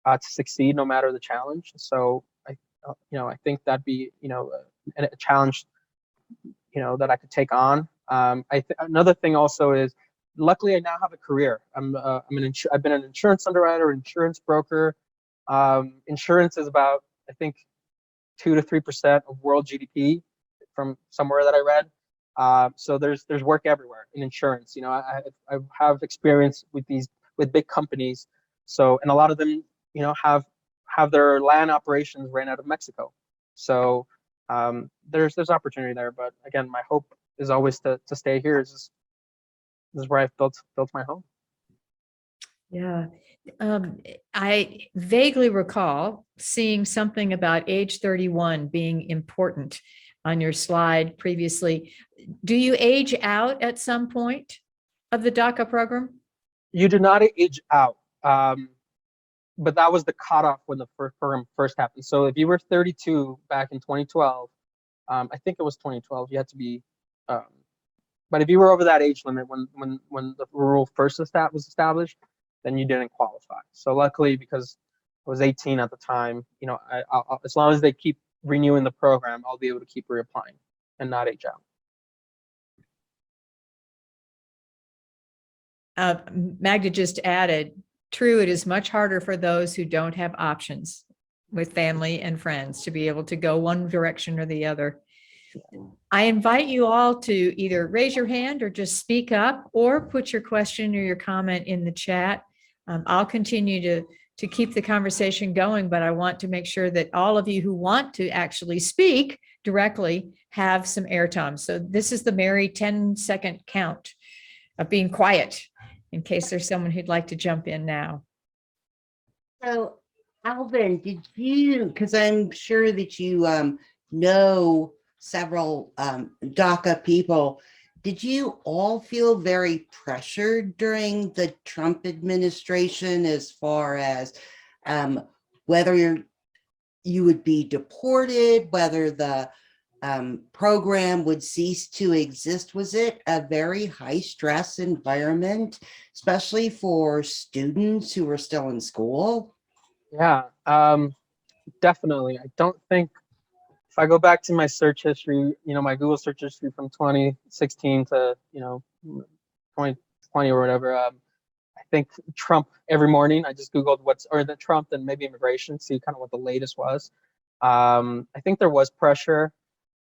to succeed no matter the challenge. So I think that'd be, a challenge, that I could take on. Another thing also is, luckily I now have a career. I've been an insurance underwriter, insurance broker. Insurance is about, I think, 2 to 3% of world GDP from somewhere that I read. So there's work everywhere in insurance. I have experience with big companies. So, and a lot of them, have their land operations ran out of Mexico. So there's opportunity there. But again, my hope is always to stay here. This is where I've built my home. Yeah. I vaguely recall seeing something about age 31 being important on your slide previously. Do you age out at some point of the DACA program? You do not age out, but that was the cutoff when the first program first happened. So if you were 32 back in 2012, I think it was 2012, you had to be, but if you were over that age limit when the rule first was established, then you didn't qualify. So luckily, because I was 18 at the time, as long as they keep renewing the program, I'll be able to keep reapplying and not age out. Magda just added, true, it is much harder for those who don't have options with family and friends to be able to go one direction or the other. I invite you all to either raise your hand or just speak up or put your question or your comment in the chat. I'll continue to keep the conversation going, but I want to make sure that all of you who want to actually speak directly have some airtime. So this is the Mary 10-second count of being quiet in case there's someone who'd like to jump in now. So, Alvin, did you, because I'm sure that you know several DACA people, did you all feel very pressured during the Trump administration as far as whether you would be deported, whether the program would cease to exist? Was it a very high stress environment, especially for students who were still in school? Yeah, definitely. I don't think, if I go back to my search history, my Google search history from 2016 to, 2020 or whatever, I think Trump every morning, I just Googled the Trump and maybe immigration, see kind of what the latest was. I think there was pressure,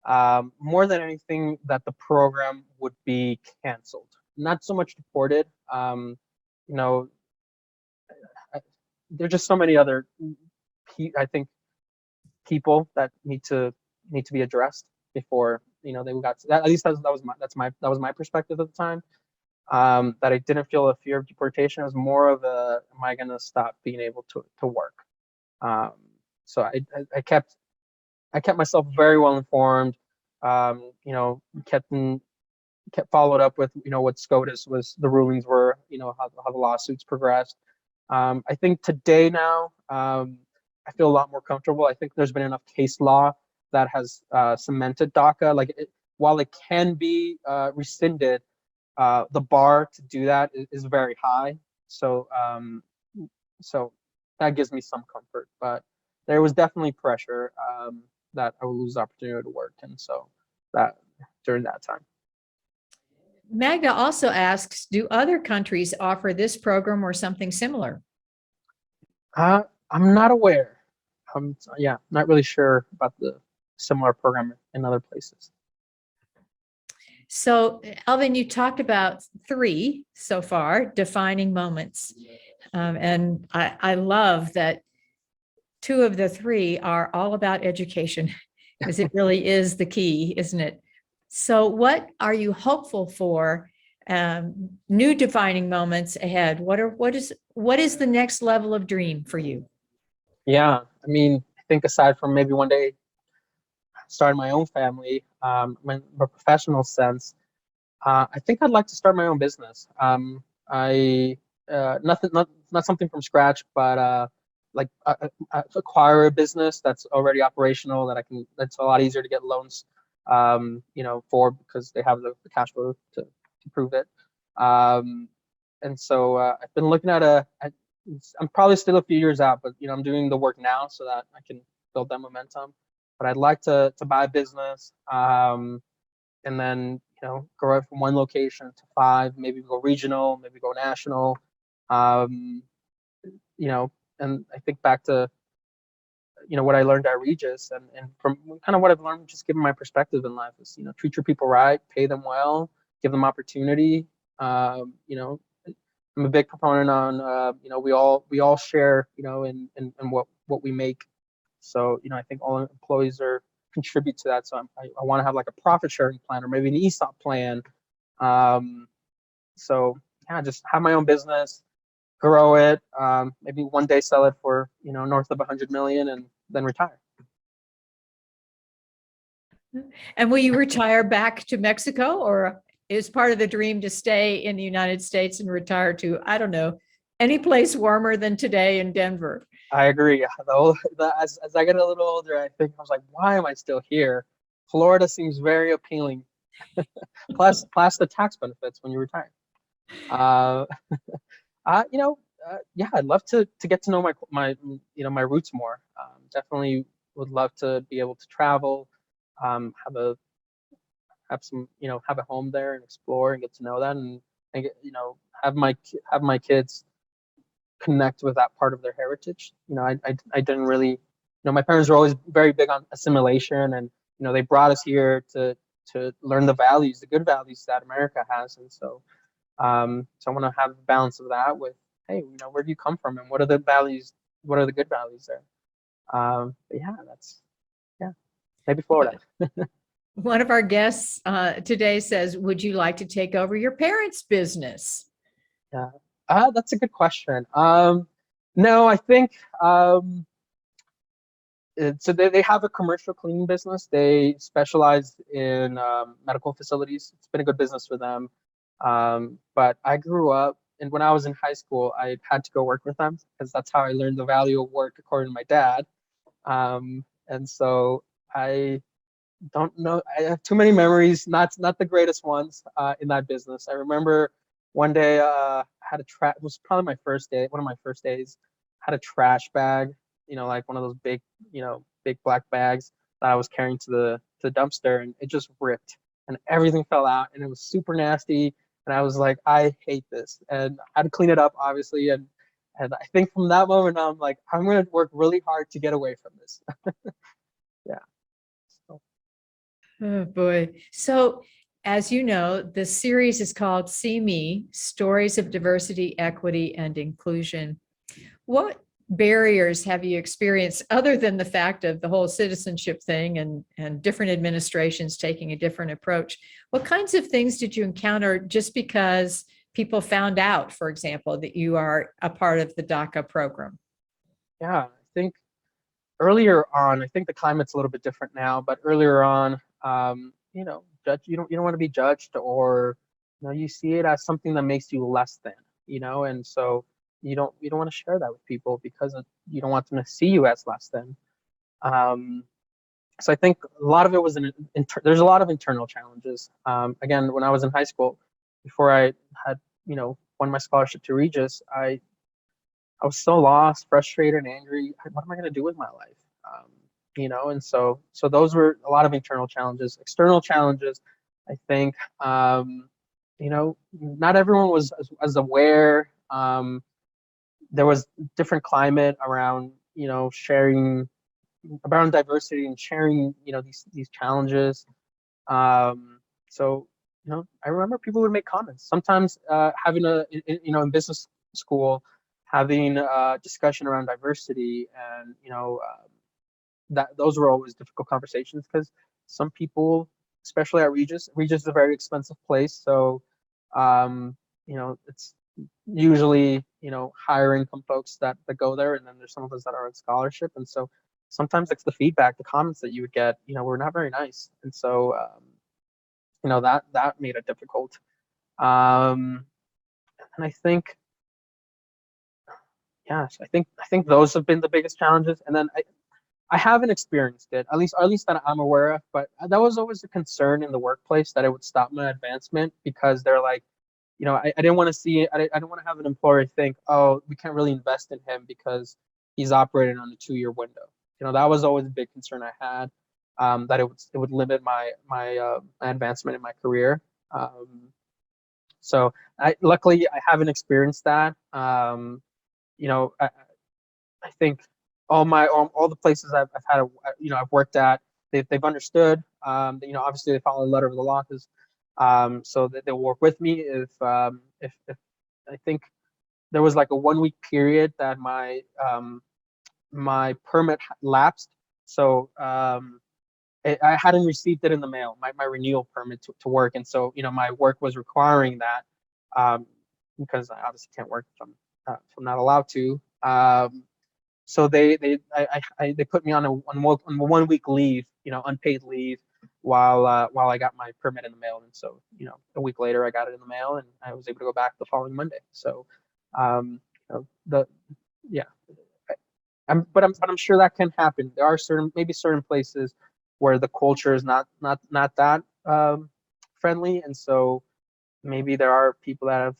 more than anything, that the program would be canceled, not so much deported. There's just so many other, I think, people that need to be addressed before they got to that. At least that was my perspective at the time. That I didn't feel a fear of deportation. It was more of a, am I going to stop being able to work? So I kept myself very well informed. Kept followed up with what SCOTUS was, the rulings were, how the lawsuits progressed. I think today now, I feel a lot more comfortable. I think there's been enough case law that has cemented DACA. While it can be rescinded, the bar to do that is very high. So so that gives me some comfort. But there was definitely pressure that I would lose the opportunity to work, and so that during that time. Magda also asks, do other countries offer this program or something similar? I'm not aware. Yeah, not really sure about the similar program in other places. So, Alvin, you talked about 3 so far defining moments. And I love that 2 of the 3 are all about education, because it really is the key, isn't it? So what are you hopeful for? New defining moments ahead. What is the next level of dream for you? Yeah, I mean, I think aside from maybe one day starting my own family, in a professional sense, I think I'd like to start my own business. I not something from scratch, but like acquire a business that's already operational that's a lot easier to get loans, for because they have the cash flow to prove it. And so I've been looking I'm probably still a few years out, but I'm doing the work now so that I can build that momentum. But I'd like to buy a business, and then grow it from 1 location to 5, maybe go regional, maybe go national. Um, and I think back to what I learned at Regis, and from kind of what I've learned, just given my perspective in life, is treat your people right, pay them well, give them opportunity. I'm a big proponent on we all share in what we make. So I think all employees contribute to that. So I want to have like a profit sharing plan or maybe an ESOP plan. So yeah, just have my own business, grow it, maybe one day sell it for north of 100 million, and then retire. And will you retire back to Mexico, or is part of the dream to stay in the United States and retire to, I don't know, any place warmer than today in Denver? I agree. As I get a little older, I think I was like, why am I still here? Florida seems very appealing. plus the tax benefits when you retire. Yeah, I'd love to get to know my roots more. Definitely would love to be able to travel, have a home there and explore and get to know that, and have my kids connect with that part of their heritage. I didn't really, my parents were always very big on assimilation, and they brought us here to learn the values, the good values that America has, and so I want to have a balance of that with, hey, where do you come from and what are the values, what are the good values there? But yeah, maybe Florida. One of our guests today says, would you like to take over your parents' business? Yeah, that's a good question. No, I think so they have a commercial cleaning business. They specialize in medical facilities. It's been a good business for them. But I grew up, and when I was in high school, I had to go work with them because that's how I learned the value of work, according to my dad. And so I don't know. I have too many memories, not the greatest ones in that business. I remember one day it was probably my first day, one of my first days, had a trash bag, like one of those big, big black bags that I was carrying to the dumpster, and it just ripped and everything fell out and it was super nasty. And I was like, I hate this. And I had to clean it up, obviously. And I think from that moment on, I'm like, I'm going to work really hard to get away from this. Yeah. So. Oh boy. So, as you know, the series is called See Me, Stories of Diversity, Equity, and Inclusion. What barriers have you experienced other than the fact of the whole citizenship thing and different administrations taking a different approach? What kinds of things did you encounter just because people found out, for example, that you are a part of the DACA program? Yeah, I think earlier on, I think the climate's a little bit different now, but earlier on, you don't want to be judged, or you see it as something that makes you less than, and so you don't want to share that with people because you don't want them to see you as less than. So I think a lot of it was there's a lot of internal challenges. Again, when I was in high school, before I had, won my scholarship to Regis, I was so lost, frustrated, angry. What am I going to do with my life? And so those were a lot of internal challenges. External challenges, I think, not everyone was as aware. There was different climate around, sharing around diversity and sharing, these challenges. So, I remember people would make comments. Sometimes having in business school, having a discussion around diversity and, that those were always difficult conversations because some people, especially at Regis is a very expensive place. So, it's usually, higher income folks that go there. And then there's some of us that are on scholarship. And so sometimes it's the feedback, the comments that you would get, were not very nice. And so, that made it difficult. And I think, yes, I think those have been the biggest challenges. And then I haven't experienced it, at least that I'm aware of, but that was always a concern in the workplace that it would stop my advancement because they're like, I didn't want to see, I didn't want to have an employer think, oh, we can't really invest in him because he's operating on a 2-year window. That was always a big concern I had, that it would limit my advancement in my career. So luckily I haven't experienced that. I think all the places I've had I've worked at, they've understood. Obviously they follow the letter of the law because so that they'll work with me if I think there was like a 1-week period that my permit lapsed. So I hadn't received it in the mail, my renewal permit to work, and so my work was requiring that because I obviously can't work if I'm not allowed to. So they put me on a 1-week leave, unpaid leave, while I got my permit in the mail. And so a week later I got it in the mail and I was able to go back the following Monday. So the yeah, but I'm sure that can happen. There are maybe certain places where the culture is not that friendly, and so maybe there are people that have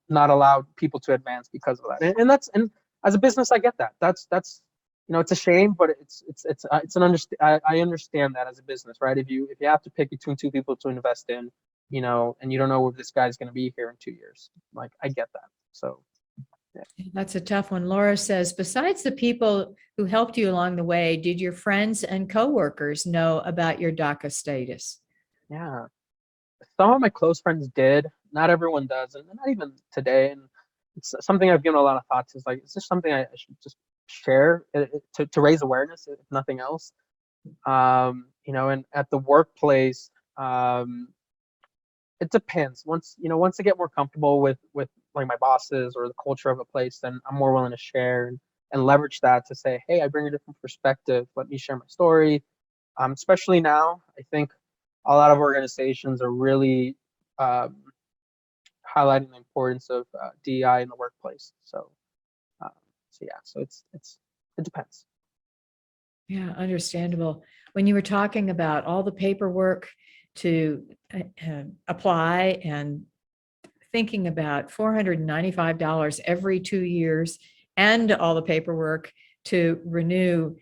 not allowed people to advance because of that. And as a business, I get that. That's it's a shame, but I understand that as a business, right? If you have to pick between two people to invest in, and you don't know if this guy's going to be here in 2 years, like I get that. So. Yeah. That's a tough one. Laura says, besides the people who helped you along the way, did your friends and coworkers know about your DACA status? Yeah. Some of my close friends did. Not everyone does, and not even today. And it's something I've given a lot of thought to. Is like, is this something I should just share to raise awareness, if nothing else? And at the workplace, it depends. Once I get more comfortable with like my bosses or the culture of a place, then I'm more willing to share and leverage that to say, hey, I bring a different perspective. Let me share my story. Especially now, I think a lot of organizations are really highlighting the importance of DEI in the workplace. So yeah, so it depends. Yeah, understandable. When you were talking about all the paperwork to apply and thinking about $495 every 2 years and all the paperwork to renew,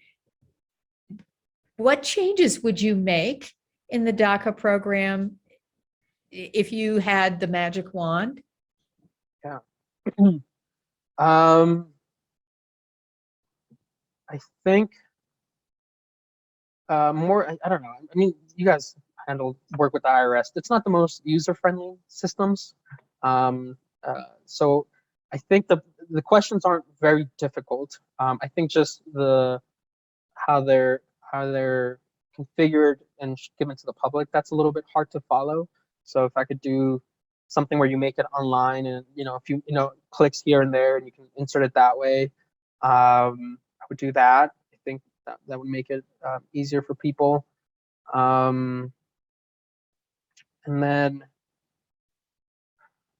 what changes would you make in the DACA program if you had the magic wand? Yeah. I think more. I don't know. I mean, you guys work with the IRS. It's not the most user-friendly systems. So I think the questions aren't very difficult. I think just how they're configured and given to the public, that's a little bit hard to follow. So if I could do something where you make it online and a few clicks here and there and you can insert it that way, I would do that. I think that would make it easier for people. And then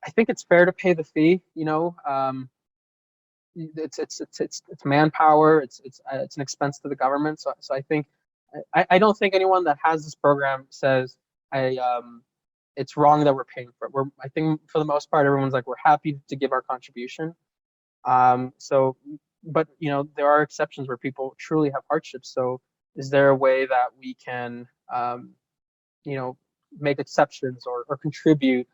I think it's fair to pay the fee. It's manpower. It's an expense to the government. So I think I don't think anyone that has this program says it's wrong that we're paying for it. I think for the most part, everyone's like, we're happy to give our contribution. So, but there are exceptions where people truly have hardships. So, is there a way that we can, make exceptions or contribute?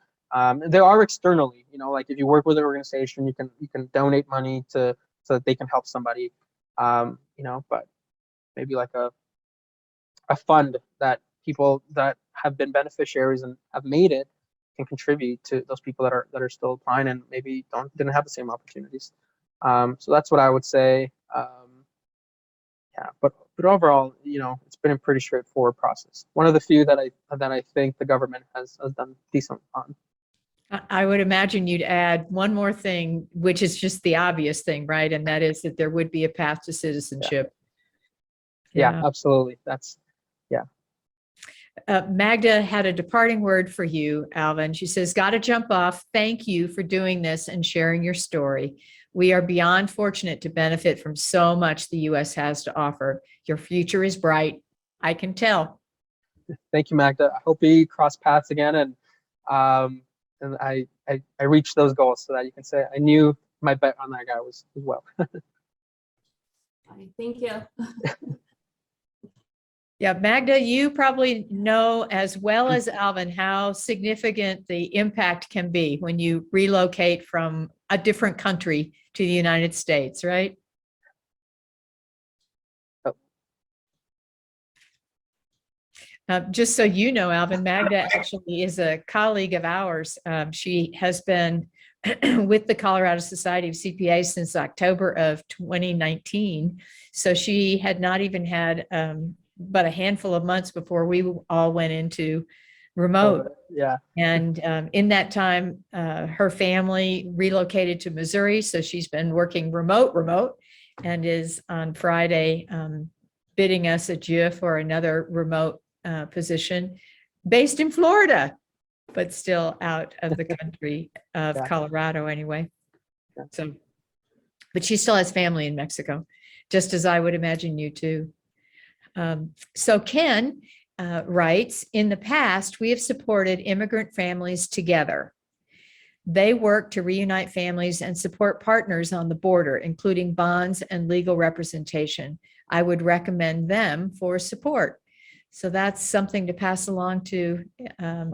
There are externally, like if you work with an organization, you can donate money so that they can help somebody. But maybe like a fund that people that have been beneficiaries and have made it can contribute to those people that are still applying and maybe didn't have the same opportunities. So that's what I would say. Yeah, but overall, it's been a pretty straightforward process. One of the few that I think the government has done decent on. I would imagine you'd add one more thing, which is just the obvious thing, right? And that is that there would be a path to citizenship. Yeah, absolutely. Magda had a departing word for you, Alvin. She says, got to jump off. Thank you for doing this and sharing your story. We are beyond fortunate to benefit from so much the U.S. has to offer. Your future is bright. I can tell. Thank you, Magda. I hope we cross paths again and I reached those goals so that you can say I knew my bet on that guy was as well. Thank you. Yeah, Magda, you probably know as well as Alvin how significant the impact can be when you relocate from a different country to the United States, right? Just so you know, Alvin, Magda actually is a colleague of ours. She has been with the Colorado Society of CPAs since October of 2019. So she had not even had but a handful of months before we all went into remote. Yeah. And in that time, her family relocated to Missouri. So she's been working remote, and is on Friday bidding us adieu for another remote position based in Florida, but still out of the country of Colorado anyway. So, but she still has family in Mexico, just as I would imagine you too. So Ken writes, in the past, we have supported immigrant families together. They work to reunite families and support partners on the border, including bonds and legal representation. I would recommend them for support. So that's something to pass along to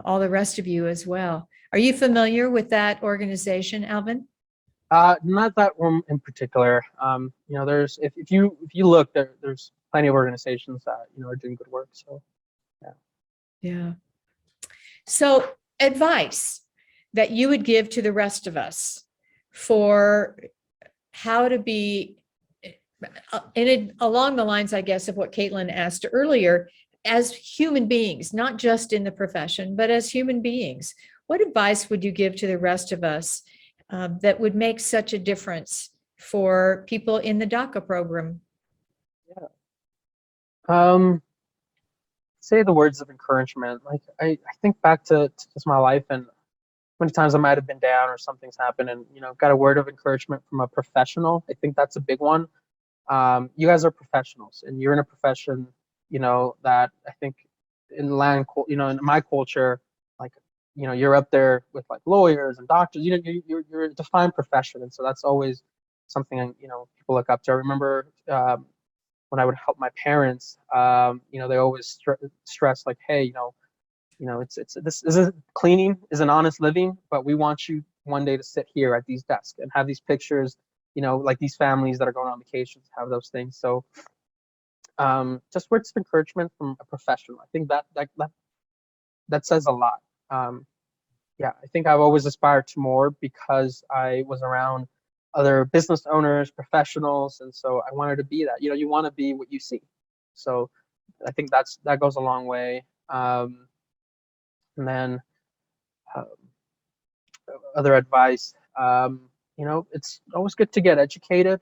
all the rest of you as well. Are you familiar with that organization, Alvin? Not that one in particular. There's if you look, there's plenty of organizations that are doing good work. So yeah. So advice that you would give to the rest of us for how to be along the lines, I guess, of what Caitlin asked earlier, as human beings, not just in the profession, but as human beings. What advice would you give to the rest of us that would make such a difference for people in the DACA program? Yeah. Say the words of encouragement. Like I think back to just my life and many times I might have been down or something's happened and got a word of encouragement from a professional. I think that's a big one. You guys are professionals and you're in a profession that I think in my culture, like you're up there with like lawyers and doctors. You're a defined profession, and so that's always something people look up to. I remember when I would help my parents, they always stress like, hey, this is cleaning is an honest living, but we want you one day to sit here at these desks and have these pictures, like these families that are going on vacations have those things. So just words of encouragement from a professional. I think that says a lot. Yeah, I think I've always aspired to more because I was around other business owners, professionals, and so I wanted to be that. You want to be what you see. So I think that goes a long way. And then other advice, it's always good to get educated.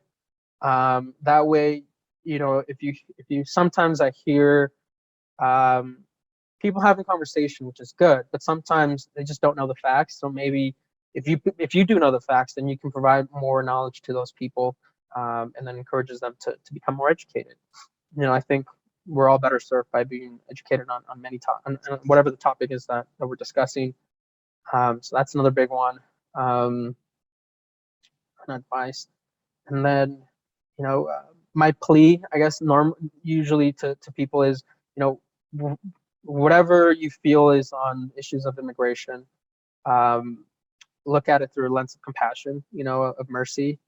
That way, if you sometimes I hear people having conversation, which is good, but sometimes they just don't know the facts. So maybe if you do know the facts, then you can provide more knowledge to those people, and then encourages them to become more educated. I think we're all better served by being educated on many on whatever the topic is that we're discussing. So that's another big one. An advice, and then my plea, I guess, usually to people is, whatever you feel is on issues of immigration, look at it through a lens of compassion, of mercy.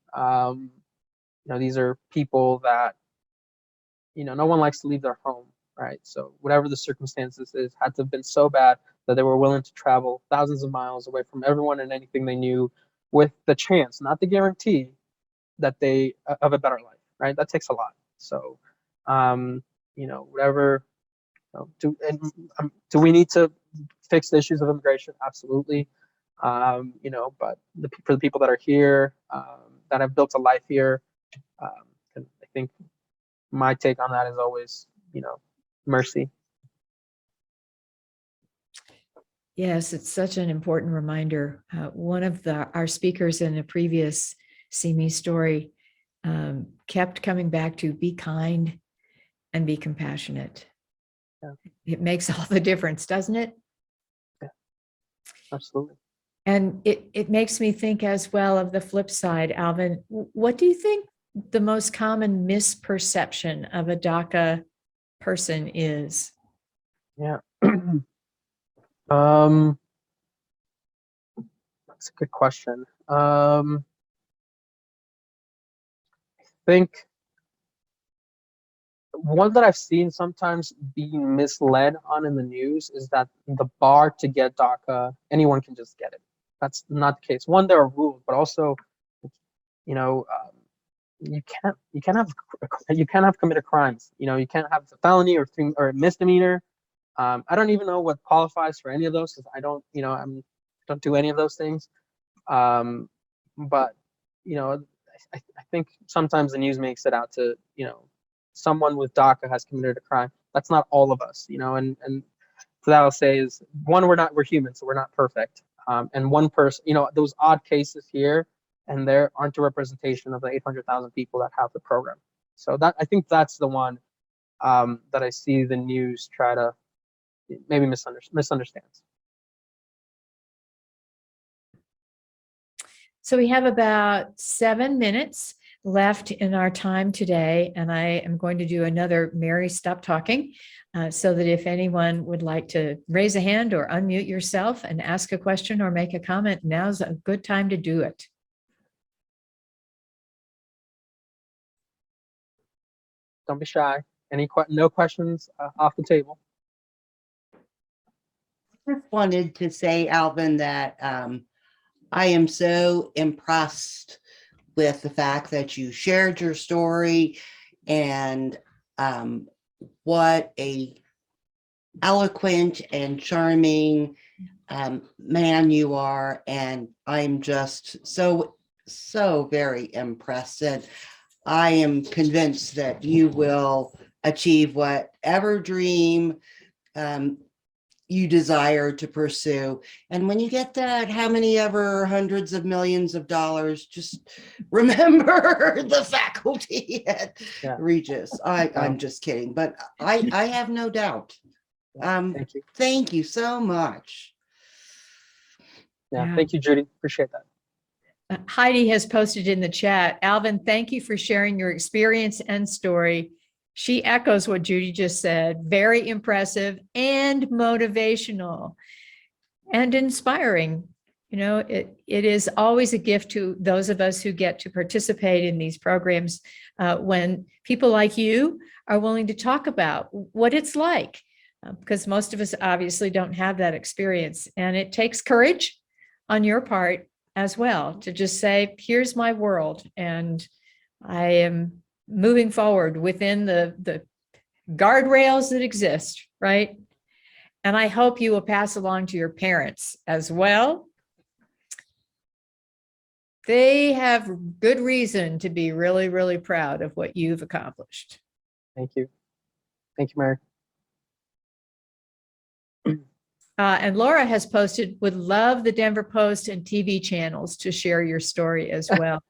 These are people that, no one likes to leave their home, right? So whatever the circumstances is, had to have been so bad that they were willing to travel thousands of miles away from everyone and anything they knew, with the chance, not the guarantee, that they of a better life, right? That takes a lot. So, whatever. Do we need to fix the issues of immigration? Absolutely. But for the people that are here, that have built a life here, I think my take on that is always, mercy. Yes, it's such an important reminder. One of our speakers in a previous See Me story kept coming back to be kind and be compassionate. Yeah. It makes all the difference, doesn't it? Yeah, absolutely. And it makes me think as well of the flip side. Alvin, what do you think the most common misperception of a DACA person is? Yeah. That's a good question. I think one that I've seen sometimes being misled on in the news is that the bar to get DACA, anyone can just get it. That's not the case. One, there are rules, but also, you can't have committed crimes. You can't have a felony or a misdemeanor. I don't even know what qualifies for any of those, because I don't do any of those things. But I think sometimes the news makes it out to, someone with DACA has committed a crime. That's not all of us, and so that I'll say is, one, we're human, so we're not perfect. And one person, those odd cases here and there aren't a representation of the 800,000 people that have the program. So I think that's the one that I see the news try to maybe misunderstands. So we have about 7 minutes left in our time today, and I am going to do another Mary Stop Talking, so that if anyone would like to raise a hand or unmute yourself and ask a question or make a comment, now's a good time to do it. Don't be shy. No questions off the table. I just wanted to say, Alvin, that I am so impressed with the fact that you shared your story, and what a eloquent and charming man you are. And I'm just so very impressed, and I am convinced that you will achieve whatever dream you desire to pursue. And when you get that, how many ever hundreds of millions of dollars, just remember the faculty at Regis. I'm just kidding, but I have no doubt. Thank you. Thank you so much. Yeah. Thank you, Judy. Appreciate that. Heidi has posted in the chat, Alvin, thank you for sharing your experience and story. She echoes what Judy just said. Very impressive and motivational and inspiring. It is always a gift to those of us who get to participate in these programs when people like you are willing to talk about what it's like, because most of us obviously don't have that experience. And it takes courage on your part as well to just say, here's my world, and I am moving forward within the guardrails that exist, right? And I hope you will pass along to your parents as well. They have good reason to be really, really proud of what you've accomplished. Thank you. Thank you, Mary. And Laura has posted, would love the Denver Post and TV channels to share your story as well.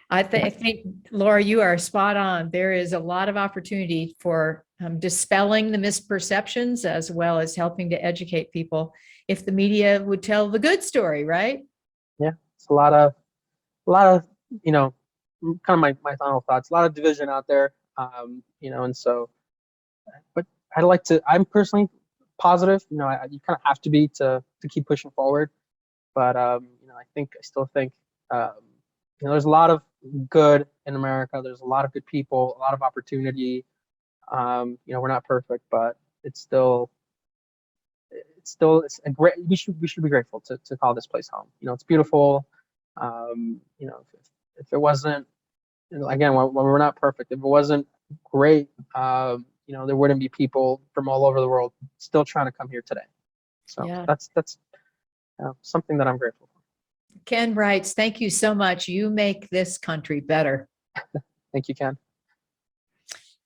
I think, Laura, you are spot on. There is a lot of opportunity for dispelling the misperceptions as well as helping to educate people if the media would tell the good story, right? Yeah, it's a lot of, you know, kind of my final thoughts. A lot of division out there, and so, but I'm personally positive. You kind of have to be to keep pushing forward. But I still think, um, there's a lot of good in America. There's a lot of good people, a lot of opportunity. We're not perfect, but it's a great. We should be grateful to call this place home. It's beautiful. If it wasn't, again, when we're not perfect, if it wasn't great, there wouldn't be people from all over the world still trying to come here today. So Yeah. that's something that I'm grateful for. Ken writes, thank you so much. You make this country better. Thank you, Ken.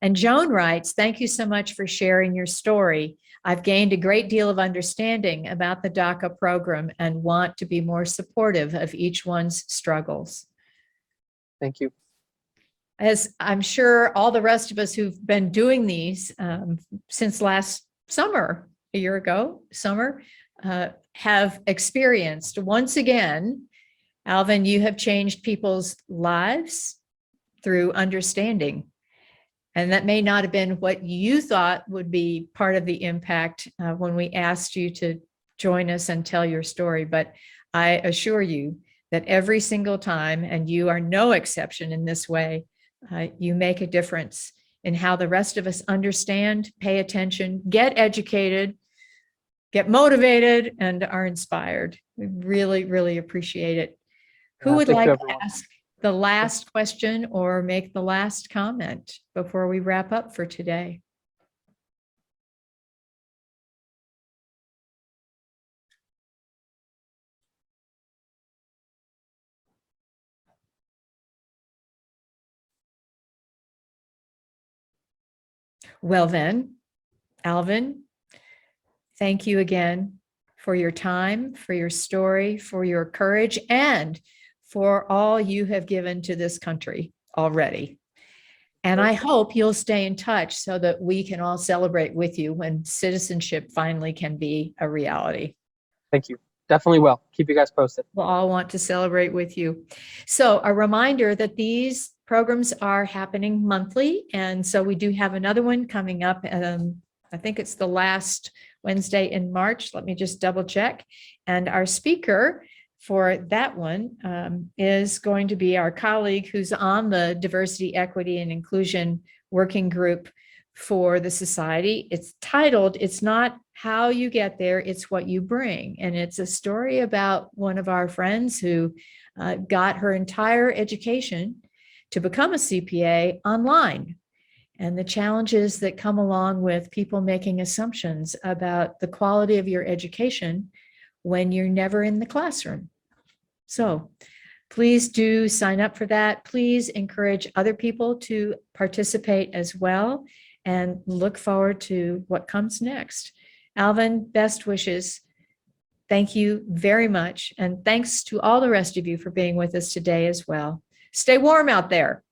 And Joan writes, thank you so much for sharing your story. I've gained a great deal of understanding about the DACA program and want to be more supportive of each one's struggles. Thank you. As I'm sure all the rest of us who've been doing these since last summer, a year ago, have experienced, once again, Alvin, you have changed people's lives through understanding. And that may not have been what you thought would be part of the impact when we asked you to join us and tell your story. But I assure you that every single time, and you are no exception in this way, you make a difference in how the rest of us understand, pay attention, get educated, get motivated, and are inspired. We really, really appreciate it. Who would like to ask the last question or make the last comment before we wrap up for today? Well then, Alvin, thank you again for your time, for your story, for your courage, and for all you have given to this country already. And I hope you'll stay in touch so that we can all celebrate with you when citizenship finally can be a reality. Thank you. Definitely will. Keep you guys posted. We'll all want to celebrate with you. So a reminder that these programs are happening monthly. And so we do have another one coming up. I think it's the last Wednesday in March. Let me just double check. And our speaker for that one is going to be our colleague who's on the Diversity, Equity, and Inclusion Working Group for the Society. It's titled, It's Not How You Get There, It's What You Bring. And it's a story about one of our friends who got her entire education to become a CPA online, and the challenges that come along with people making assumptions about the quality of your education when you're never in the classroom. So please do sign up for that. Please encourage other people to participate as well, and look forward to what comes next. Alvin, best wishes. Thank you very much. And thanks to all the rest of you for being with us today as well. Stay warm out there.